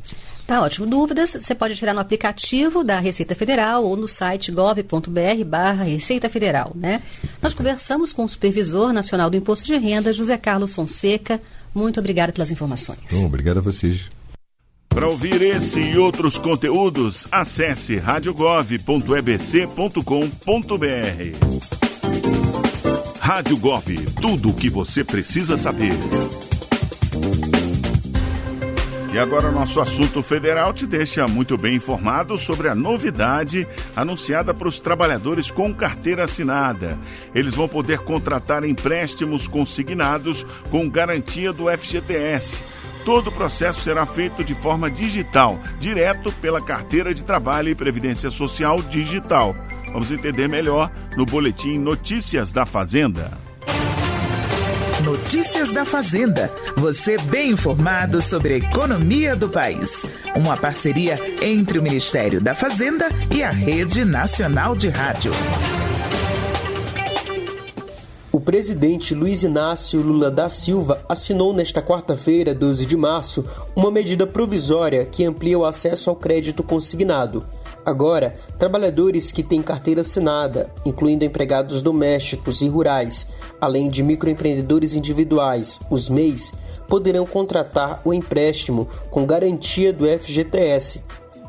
Tá ótimo. Dúvidas, você pode tirar no aplicativo da Receita Federal ou no site gov.br/Receita Federal, né? Nós conversamos com o Supervisor Nacional do Imposto de Renda, José Carlos Fonseca. Muito obrigado pelas informações. Obrigado a vocês. Para ouvir esse e outros conteúdos, acesse radiogov.ebc.com.br. Rádio Gov, tudo o que você precisa saber. E agora o nosso assunto federal te deixa muito bem informado sobre a novidade anunciada para os trabalhadores com carteira assinada. Eles vão poder contratar empréstimos consignados com garantia do FGTS. Todo o processo será feito de forma digital, direto pela Carteira de Trabalho e Previdência Social Digital. Vamos entender melhor no boletim Notícias da Fazenda. Notícias da Fazenda. Você bem informado sobre a economia do país. Uma parceria entre o Ministério da Fazenda e a Rede Nacional de Rádio. O presidente Luiz Inácio Lula da Silva assinou nesta quarta-feira, 12 de março, uma medida provisória que amplia o acesso ao crédito consignado. Agora, trabalhadores que têm carteira assinada, incluindo empregados domésticos e rurais, além de microempreendedores individuais, os MEIs, poderão contratar o empréstimo com garantia do FGTS.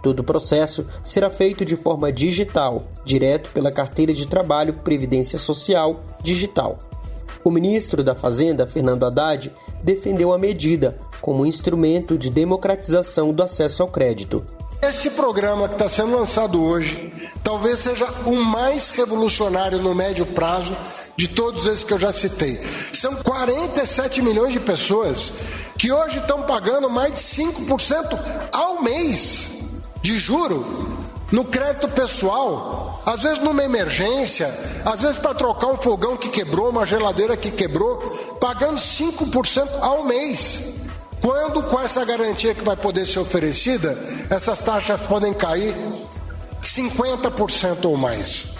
Todo o processo será feito de forma digital, direto pela Carteira de Trabalho e Previdência Social Digital. O ministro da Fazenda, Fernando Haddad, defendeu a medida como instrumento de democratização do acesso ao crédito. Esse programa que está sendo lançado hoje talvez seja o mais revolucionário no médio prazo de todos esses que eu já citei. São 47 milhões de pessoas que hoje estão pagando mais de 5% ao mês de juro no crédito pessoal, às vezes numa emergência, às vezes para trocar um fogão que quebrou, uma geladeira que quebrou, pagando 5% ao mês. Quando, com essa garantia que vai poder ser oferecida, essas taxas podem cair 50% ou mais.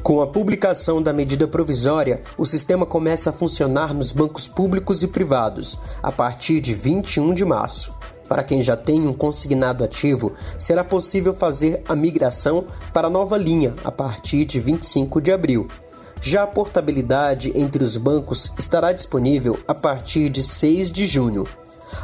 Com a publicação da medida provisória, o sistema começa a funcionar nos bancos públicos e privados, a partir de 21 de março. Para quem já tem um consignado ativo, será possível fazer a migração para a nova linha a partir de 25 de abril. Já a portabilidade entre os bancos estará disponível a partir de 6 de junho.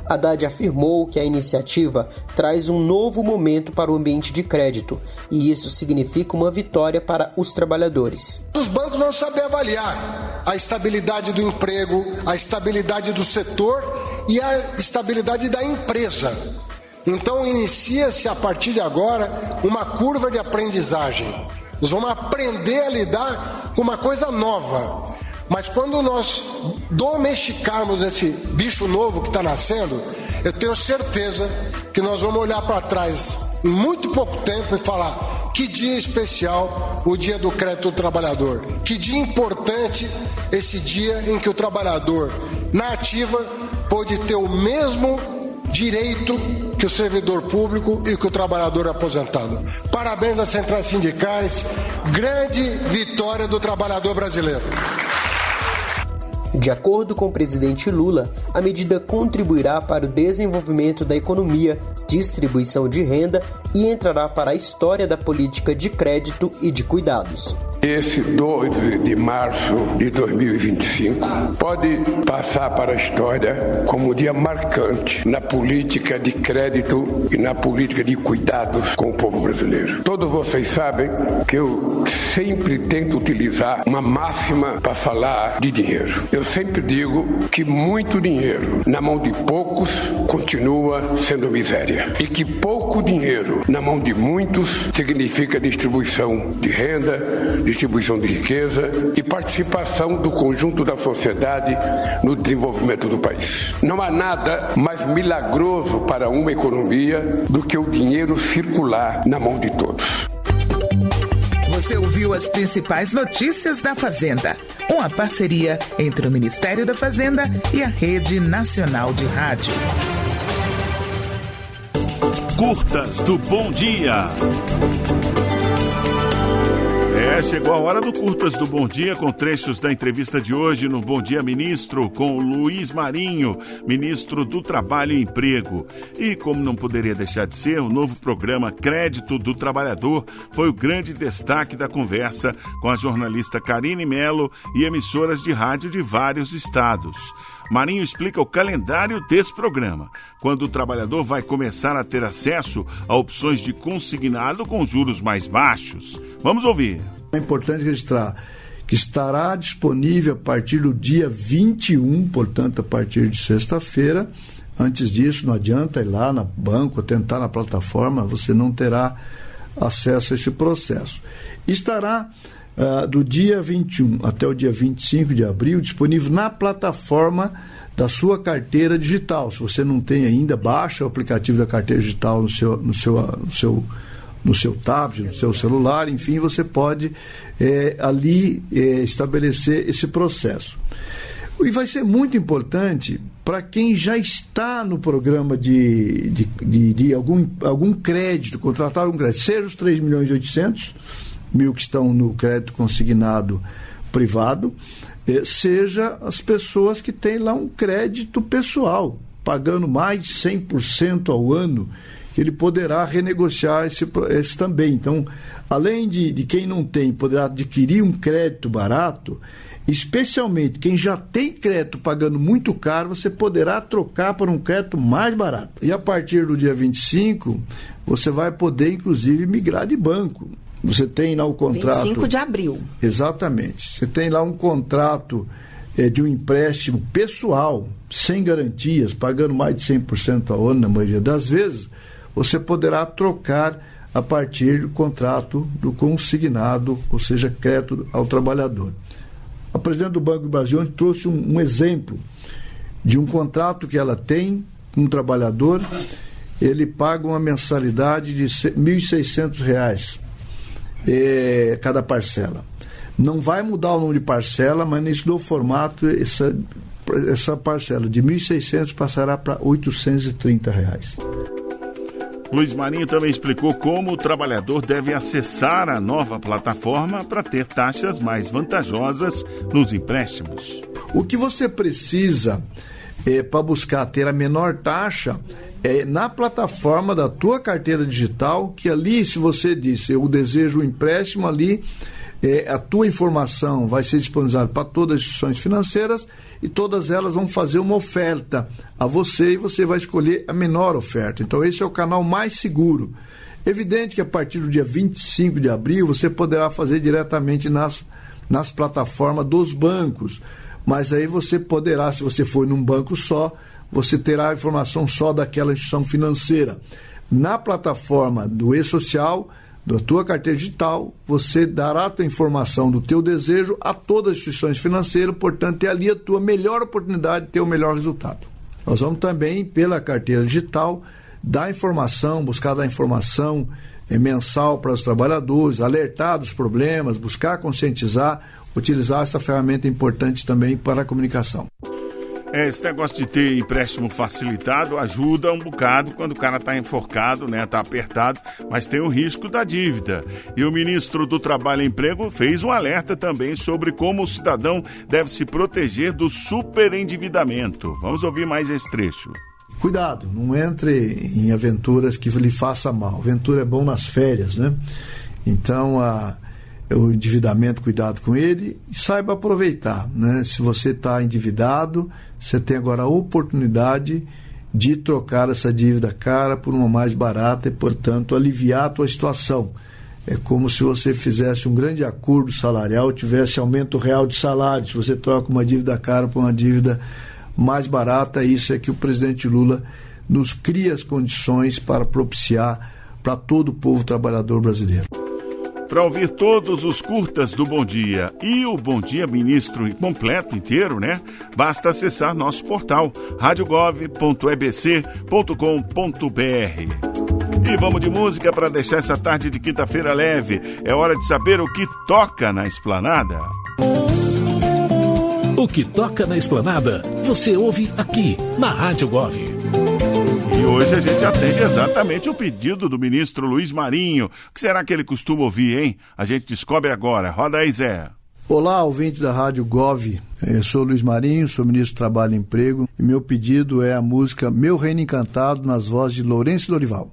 Haddad afirmou que a iniciativa traz um novo momento para o ambiente de crédito e isso significa uma vitória para os trabalhadores. Os bancos vão saber avaliar a estabilidade do emprego, a estabilidade do setor e a estabilidade da empresa. Então inicia-se a partir de agora uma curva de aprendizagem. Nós vamos aprender a lidar com uma coisa nova. Mas quando nós domesticarmos esse bicho novo que está nascendo, eu tenho certeza que nós vamos olhar para trás em muito pouco tempo e falar: que dia especial o dia do crédito do trabalhador. Que dia importante esse dia em que o trabalhador na ativa pôde ter o mesmo direito que o servidor público e que o trabalhador aposentado. Parabéns às centrais sindicais, grande vitória do trabalhador brasileiro. De acordo com o presidente Lula, a medida contribuirá para o desenvolvimento da economia, distribuição de renda e entrará para a história da política de crédito e de cuidados. Esse 12 de março de 2025 pode passar para a história como um dia marcante na política de crédito e na política de cuidados com o povo brasileiro. Todos vocês sabem que eu sempre tento utilizar uma máxima para falar de dinheiro. Eu sempre digo que muito dinheiro na mão de poucos continua sendo miséria e que pouco dinheiro na mão de muitos significa distribuição de renda, distribuição de riqueza e participação do conjunto da sociedade no desenvolvimento do país. Não há nada mais milagroso para uma economia do que o dinheiro circular na mão de todos. Você ouviu as principais notícias da Fazenda, uma parceria entre o Ministério da Fazenda e a Rede Nacional de Rádio. Curtas do Bom Dia. Chegou a hora do Curtas do Bom Dia, com trechos da entrevista de hoje no Bom Dia Ministro, com o Luiz Marinho, ministro do Trabalho e Emprego. E como não poderia deixar de ser, o novo programa Crédito do Trabalhador foi o grande destaque da conversa com a jornalista Karine Melo e emissoras de rádio de vários estados. Marinho explica o calendário desse programa, quando o trabalhador vai começar a ter acesso a opções de consignado com juros mais baixos. Vamos ouvir. É importante registrar que estará disponível a partir do dia 21, portanto, a partir de sexta-feira. Antes disso, não adianta ir lá no banco, tentar na plataforma, você não terá acesso a esse processo. Estará do dia 21 até o dia 25 de abril disponível na plataforma da sua carteira digital. Se você não tem ainda, baixa o aplicativo da carteira digital no seu tablet, no seu celular, enfim, você pode ali estabelecer esse processo. E vai ser muito importante para quem já está no programa de algum crédito, contratar algum crédito, seja os 3.800.000 que estão no crédito consignado privado, seja as pessoas que têm lá um crédito pessoal, pagando mais de 100% ao ano, que ele poderá renegociar esse também. Então, além de quem não tem, poderá adquirir um crédito barato, especialmente quem já tem crédito pagando muito caro, você poderá trocar por um crédito mais barato. E a partir do dia 25, você vai poder, inclusive, migrar de banco. Você tem lá o contrato... 25 de abril. Exatamente. Você tem lá um contrato de um empréstimo pessoal, sem garantias, pagando mais de 100% ao ano, na maioria das vezes, você poderá trocar a partir do contrato do consignado, ou seja, crédito ao trabalhador. A presidente do Banco do Brasil trouxe um exemplo de um contrato que ela tem com um trabalhador, ele paga uma mensalidade de R$ 1.600 cada parcela. Não vai mudar o número de parcela, mas nesse novo formato, essa parcela de R$ 1.600 passará para R$ 830. Luiz Marinho também explicou como o trabalhador deve acessar a nova plataforma para ter taxas mais vantajosas nos empréstimos. O que você precisa para buscar ter a menor taxa na plataforma da tua carteira digital, que ali, se você disse, eu desejo um empréstimo, ali a tua informação vai ser disponibilizada para todas as instituições financeiras e todas elas vão fazer uma oferta a você e você vai escolher a menor oferta. Então esse é o canal mais seguro. Evidente que a partir do dia 25 de abril você poderá fazer diretamente nas plataformas dos bancos, mas aí você poderá, se você for num banco só, você terá a informação só daquela instituição financeira. Na plataforma do E-Social, da tua carteira digital, você dará a tua informação do teu desejo a todas as instituições financeiras, portanto, é ali a tua melhor oportunidade de ter o melhor resultado. Nós vamos também, pela carteira digital, dar informação, buscar dar informação mensal para os trabalhadores, alertar dos problemas, buscar conscientizar, utilizar essa ferramenta importante também para a comunicação. Esse negócio de ter empréstimo facilitado ajuda um bocado quando o cara está enforcado, né? Está apertado, mas tem o risco da dívida. E o ministro do Trabalho e Emprego fez um alerta também sobre como o cidadão deve se proteger do superendividamento. Vamos ouvir mais esse trecho. Cuidado, não entre em aventuras que lhe faça mal. Aventura é bom nas férias, né? Então, o endividamento, cuidado com ele e saiba aproveitar, né? Se você está endividado, você tem agora a oportunidade de trocar essa dívida cara por uma mais barata e, portanto, aliviar a tua situação. É como se você fizesse um grande acordo salarial, tivesse aumento real de salário. Se você troca uma dívida cara por uma dívida mais barata, isso é que o presidente Lula nos cria as condições para propiciar para todo o povo trabalhador brasileiro. Para ouvir todos os curtas do Bom Dia e o Bom Dia Ministro completo, inteiro, né? Basta acessar nosso portal radiogov.ebc.com.br. E vamos de música para deixar essa tarde de quinta-feira leve. É hora de saber o que toca na Esplanada. O que toca na Esplanada, você ouve aqui na Rádio Gov. E hoje a gente atende exatamente o pedido do ministro Luiz Marinho. O que será que ele costuma ouvir, hein? A gente descobre agora. Roda aí, Zé. Olá, ouvintes da Rádio Gov. Eu sou Luiz Marinho, sou ministro do Trabalho e Emprego. E meu pedido é a música Meu Reino Encantado, nas vozes de Lourenço Lorival.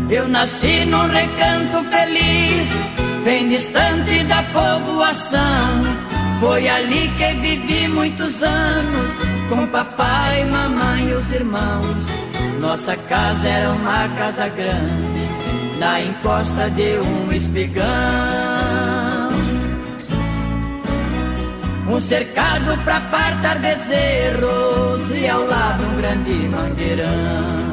Eu nasci num recanto feliz, bem distante da povoação. Foi ali que vivi muitos anos, com papai, mamãe e os irmãos. Nossa casa era uma casa grande, na encosta de um espigão. Um cercado pra partar bezerros e ao lado um grande mangueirão.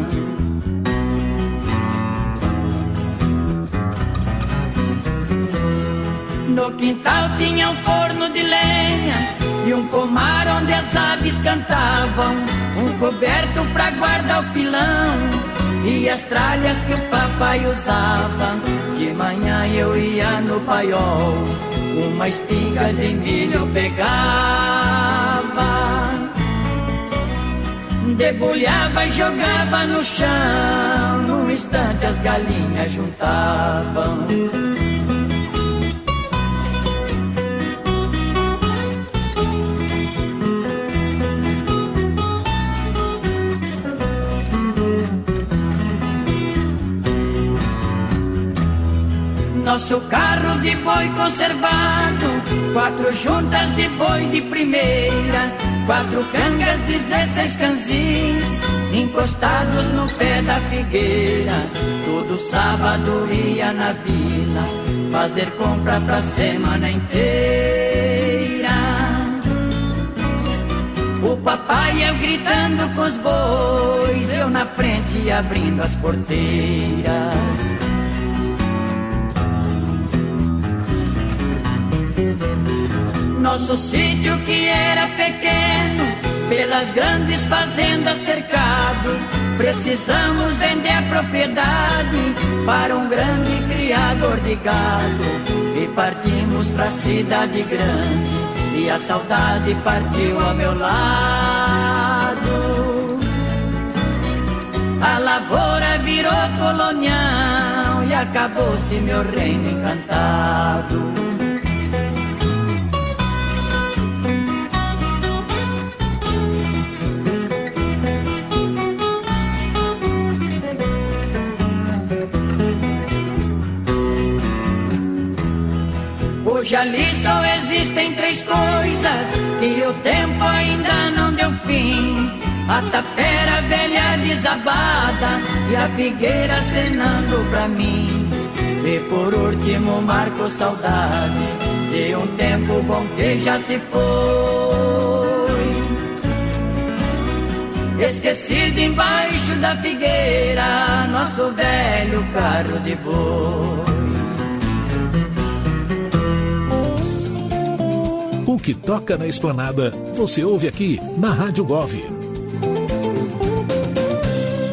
No quintal tinha um forno de lenha e um pomar onde as aves cantavam, um coberto pra guardar o pilão e as tralhas que o papai usava. De manhã eu ia no paiol, uma espiga de milho eu pegava, debulhava e jogava no chão, num instante as galinhas juntavam. Nosso carro de boi conservado, 4 juntas de boi de primeira, 4 cangas, 16 canzins, encostados no pé da figueira. Todo sábado ia na vila, fazer compra pra semana inteira. O papai eu gritando com os bois, eu na frente abrindo as porteiras. Nosso sítio que era pequeno, pelas grandes fazendas cercado, precisamos vender a propriedade para um grande criador de gado. E partimos pra cidade grande, e a saudade partiu ao meu lado. A lavoura virou colonial e acabou-se meu reino encantado. Hoje ali só existem 3 coisas que o tempo ainda não deu fim: a tapera velha desabada e a figueira acenando pra mim. E por último marco saudade de um tempo bom que já se foi, esquecido embaixo da figueira, nosso velho carro de boi. O que toca na Esplanada, você ouve aqui na Rádio Gov.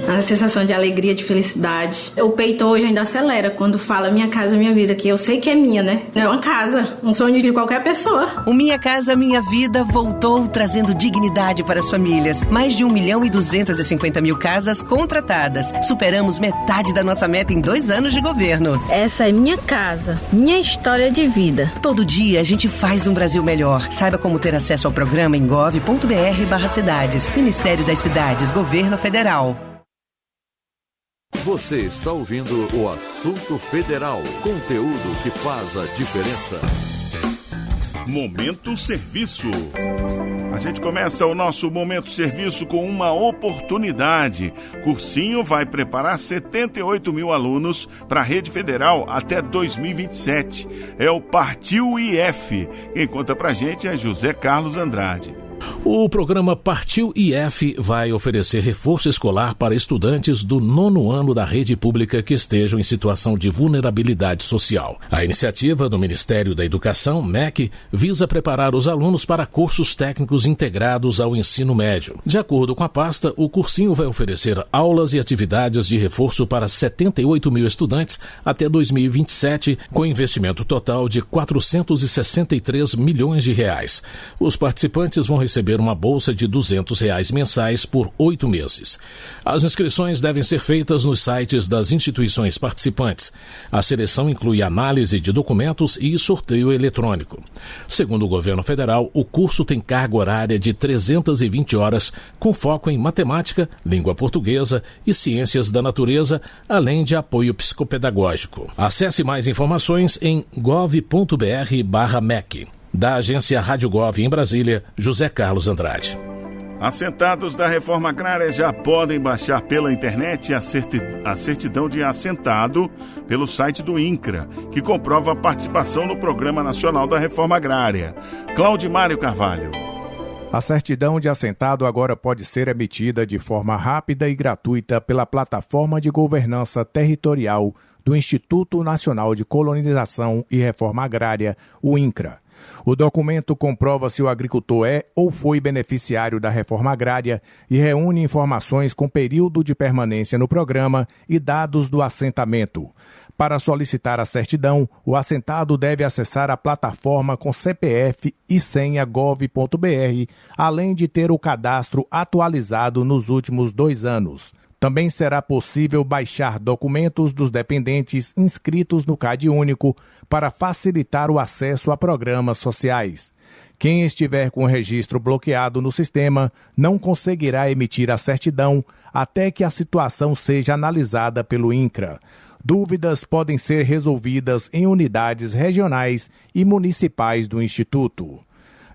A sensação de alegria, de felicidade. O peito hoje ainda acelera quando fala Minha Casa Minha Vida, que eu sei que é minha, né? É uma casa, um sonho de qualquer pessoa. O Minha Casa Minha Vida voltou trazendo dignidade para as famílias. Mais de 1.250.000 casas contratadas. Superamos metade da nossa meta em 2 anos de governo. Essa é minha casa, minha história de vida. Todo dia a gente faz um Brasil melhor. Saiba como ter acesso ao programa em gov.br/cidades. Ministério das Cidades, Governo Federal. Você está ouvindo o Assunto Federal, conteúdo que faz a diferença. Momento Serviço. A gente começa o nosso Momento Serviço com uma oportunidade. Cursinho vai preparar 78 mil alunos para a rede federal até 2027. É o Partiu IF. Quem conta pra gente é José Carlos Andrade. O programa Partiu IF vai oferecer reforço escolar para estudantes do 9º ano da rede pública que estejam em situação de vulnerabilidade social. A iniciativa do Ministério da Educação, MEC, visa preparar os alunos para cursos técnicos integrados ao ensino médio. De acordo com a pasta, o cursinho vai oferecer aulas e atividades de reforço para 78 mil estudantes até 2027, com investimento total de R$ 463 milhões. Os participantes vão receber uma bolsa de R$ 200 mensais por 8 meses. As inscrições devem ser feitas nos sites das instituições participantes. A seleção inclui análise de documentos e sorteio eletrônico. Segundo o governo federal, o curso tem carga horária de 320 horas, com foco em matemática, língua portuguesa e ciências da natureza, além de apoio psicopedagógico. Acesse mais informações em gov.br/MEC. Da agência Rádio Gov em Brasília, José Carlos Andrade. Assentados da reforma agrária já podem baixar pela internet a certidão de assentado pelo site do INCRA, que comprova a participação no Programa Nacional da Reforma Agrária. Claudimário Carvalho. A certidão de assentado agora pode ser emitida de forma rápida e gratuita pela Plataforma de Governança Territorial do Instituto Nacional de Colonização e Reforma Agrária, o INCRA. O documento comprova se o agricultor é ou foi beneficiário da reforma agrária e reúne informações com período de permanência no programa e dados do assentamento. Para solicitar a certidão, o assentado deve acessar a plataforma com CPF e senha gov.br, além de ter o cadastro atualizado nos últimos 2 anos. Também será possível baixar documentos dos dependentes inscritos no CadÚnico para facilitar o acesso a programas sociais. Quem estiver com o registro bloqueado no sistema não conseguirá emitir a certidão até que a situação seja analisada pelo INCRA. Dúvidas podem ser resolvidas em unidades regionais e municipais do Instituto.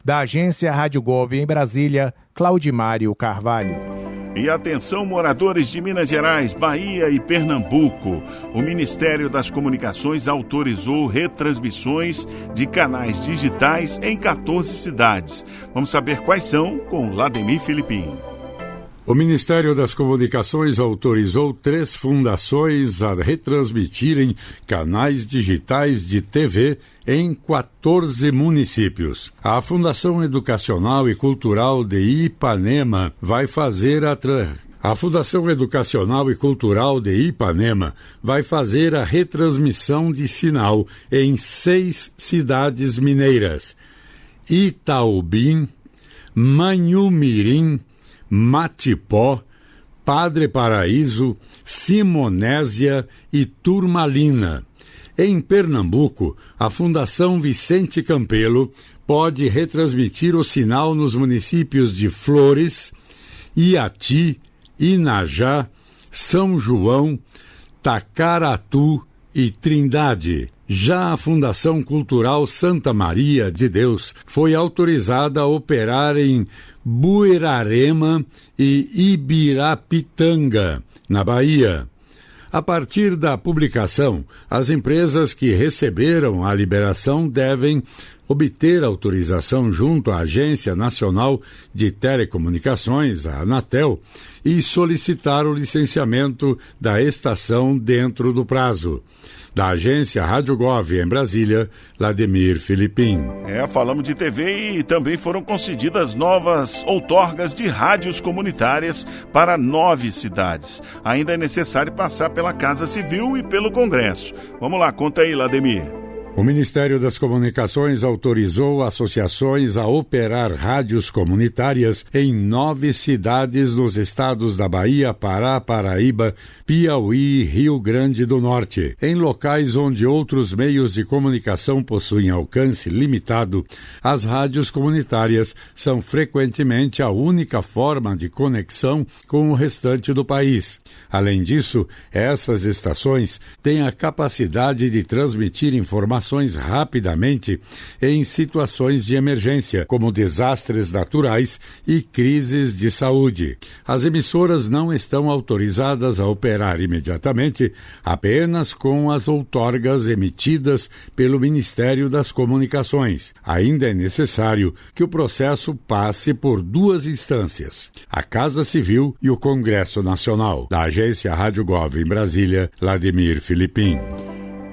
Da agência Rádio Gov em Brasília, Claudimário Carvalho. E atenção, moradores de Minas Gerais, Bahia e Pernambuco. O Ministério das Comunicações autorizou retransmissões de canais digitais em 14 cidades. Vamos saber quais são com Lademir Filipim. O Ministério das Comunicações autorizou 3 fundações a retransmitirem canais digitais de TV em 14 municípios. A Fundação Educacional e Cultural de Ipanema vai fazer A Fundação Educacional e Cultural de Ipanema vai fazer a retransmissão de sinal em 6 cidades mineiras: Itaubim, Manhumirim, Matipó, Padre Paraíso, Simonésia e Turmalina. Em Pernambuco, a Fundação Vicente Campelo pode retransmitir o sinal nos municípios de Flores, Iati, Inajá, São João, Tacaratu e Trindade. Já a Fundação Cultural Santa Maria de Deus foi autorizada a operar em Buerarema e Ibirapitanga, na Bahia. A partir da publicação, as empresas que receberam a liberação devem obter autorização junto à Agência Nacional de Telecomunicações, a Anatel, e solicitar o licenciamento da estação dentro do prazo. Da agência Rádio Gov em Brasília, Lademir Filipim. Falamos de TV e também foram concedidas novas outorgas de rádios comunitárias para 9 cidades. Ainda é necessário passar pela Casa Civil e pelo Congresso. Vamos lá, conta aí, Lademir. O Ministério das Comunicações autorizou associações a operar rádios comunitárias em 9 cidades nos estados da Bahia, Pará, Paraíba, Piauí e Rio Grande do Norte. Em locais onde outros meios de comunicação possuem alcance limitado, as rádios comunitárias são frequentemente a única forma de conexão com o restante do país. Além disso, essas estações têm a capacidade de transmitir informações informações rapidamente em situações de emergência, como desastres naturais e crises de saúde. As emissoras não estão autorizadas a operar imediatamente, apenas com as outorgas emitidas pelo Ministério das Comunicações. Ainda é necessário que o processo passe por duas instâncias, a Casa Civil e o Congresso Nacional. Da agência Rádio Gov em Brasília, Vladimir Filipim.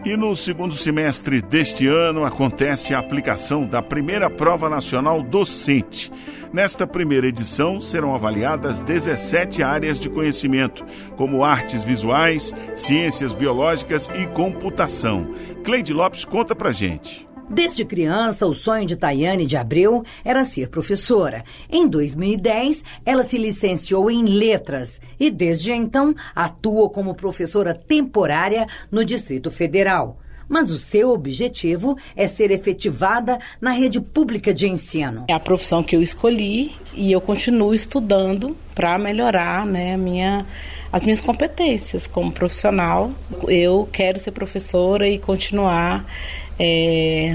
E no segundo semestre deste ano acontece a aplicação da primeira Prova Nacional Docente. Nesta primeira edição serão avaliadas 17 áreas de conhecimento, como artes visuais, ciências biológicas e computação. Cleide Lopes conta pra gente. Desde criança, o sonho de Tayane de Abreu era ser professora. Em 2010, ela se licenciou em Letras e, desde então, atua como professora temporária no Distrito Federal. Mas o seu objetivo é ser efetivada na rede pública de ensino. É a profissão que eu escolhi e eu continuo estudando para melhorar, as minhas competências como profissional. Eu quero ser professora e continuar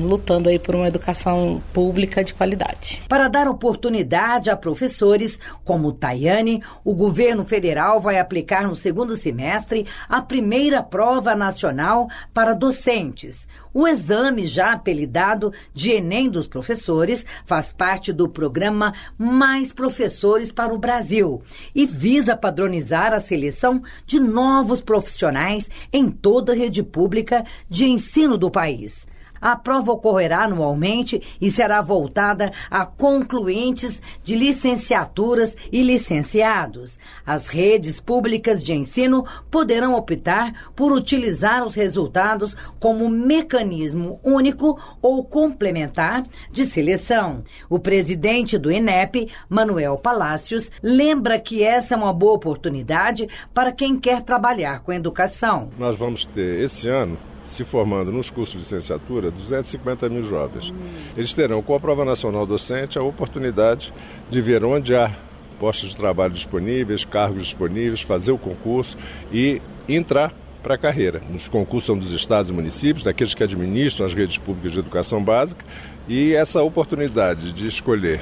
lutando aí por uma educação pública de qualidade. Para dar oportunidade a professores como Tayane, o governo federal vai aplicar no segundo semestre a primeira prova nacional para docentes. O exame, já apelidado de Enem dos Professores, faz parte do programa Mais Professores para o Brasil e visa padronizar a seleção de novos profissionais em toda a rede pública de ensino do país. A prova ocorrerá anualmente e será voltada a concluintes de licenciaturas e licenciados. As redes públicas de ensino poderão optar por utilizar os resultados como mecanismo único ou complementar de seleção. O presidente do INEP, Manuel Palácios, lembra que essa é uma boa oportunidade para quem quer trabalhar com educação. Nós vamos ter esse ano, se formando nos cursos de licenciatura, 250 mil jovens. Eles terão, com a Prova Nacional Docente, a oportunidade de ver onde há postos de trabalho disponíveis, cargos disponíveis, fazer o concurso e entrar para a carreira. Os concursos são dos estados e municípios, daqueles que administram as redes públicas de educação básica, e essa oportunidade de escolher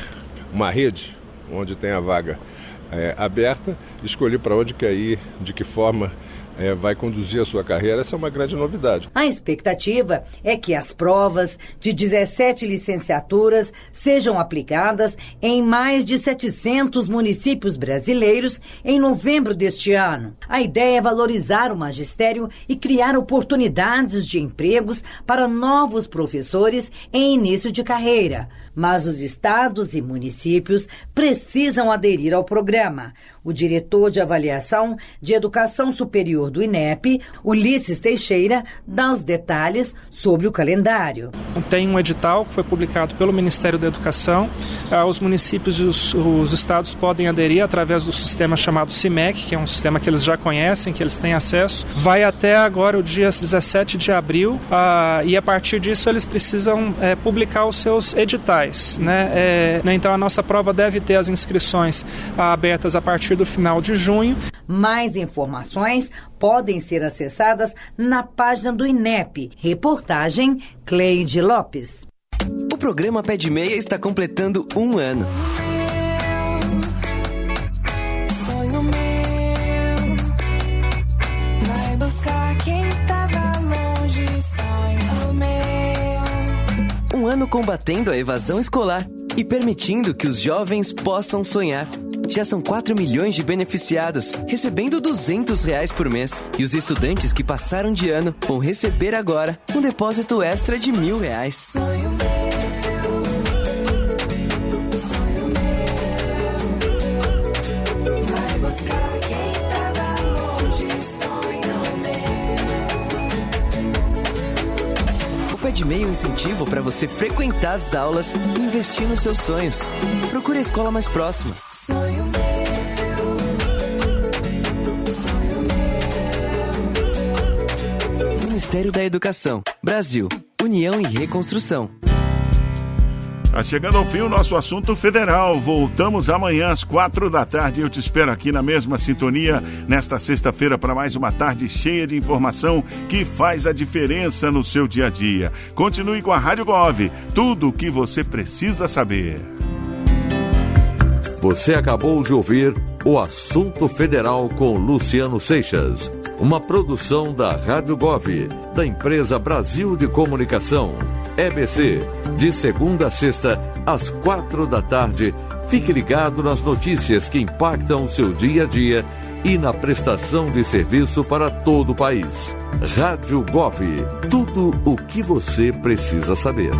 uma rede onde tem a vaga aberta, escolher para onde quer ir, de que forma vai conduzir a sua carreira, essa é uma grande novidade. A expectativa é que as provas de 17 licenciaturas sejam aplicadas em mais de 700 municípios brasileiros em novembro deste ano. A ideia é valorizar o magistério e criar oportunidades de empregos para novos professores em início de carreira. Mas os estados e municípios precisam aderir ao programa. O diretor de avaliação de educação superior do INEP, Ulisses Teixeira, dá os detalhes sobre o calendário. Tem um edital que foi publicado pelo Ministério da Educação. Os municípios e os estados podem aderir através do sistema chamado CIMEC, que é um sistema que eles já conhecem, que eles têm acesso. Vai até agora o dia 17 de abril e a partir disso eles precisam publicar os seus editais. Então a nossa prova deve ter as inscrições abertas a partir do final de junho. Mais informações podem ser acessadas na página do INEP. Reportagem Cleide Lopes. O programa Pé de Meia está completando 1 ano. Sonho meu, vai buscar quem tava longe, sonho meu. 1 ano combatendo a evasão escolar e permitindo que os jovens possam sonhar. Já são 4 milhões de beneficiados, recebendo R$200 por mês. E os estudantes que passaram de ano vão receber agora um depósito extra de R$1.000. Sonho meu, vai buscar quem tava longe, sonho meu. O Pé de Meia é um incentivo para você frequentar as aulas e investir nos seus sonhos. Procure a escola mais próxima. Sonho meu, sonho meu. Ministério da Educação, Brasil, União e Reconstrução. Tá chegando ao fim o nosso assunto federal. Voltamos amanhã às 4h. Eu te espero aqui na mesma sintonia nesta sexta-feira para mais uma tarde cheia de informação que faz a diferença no seu dia a dia. Continue com a Rádio Gov. Tudo o que você precisa saber. Você acabou de ouvir o Assunto Federal com Luciano Seixas. Uma produção da Rádio Gov, da empresa Brasil de Comunicação. EBC, de segunda a sexta, às 4h. Fique ligado nas notícias que impactam o seu dia a dia e na prestação de serviço para todo o país. Rádio Gov, tudo o que você precisa saber.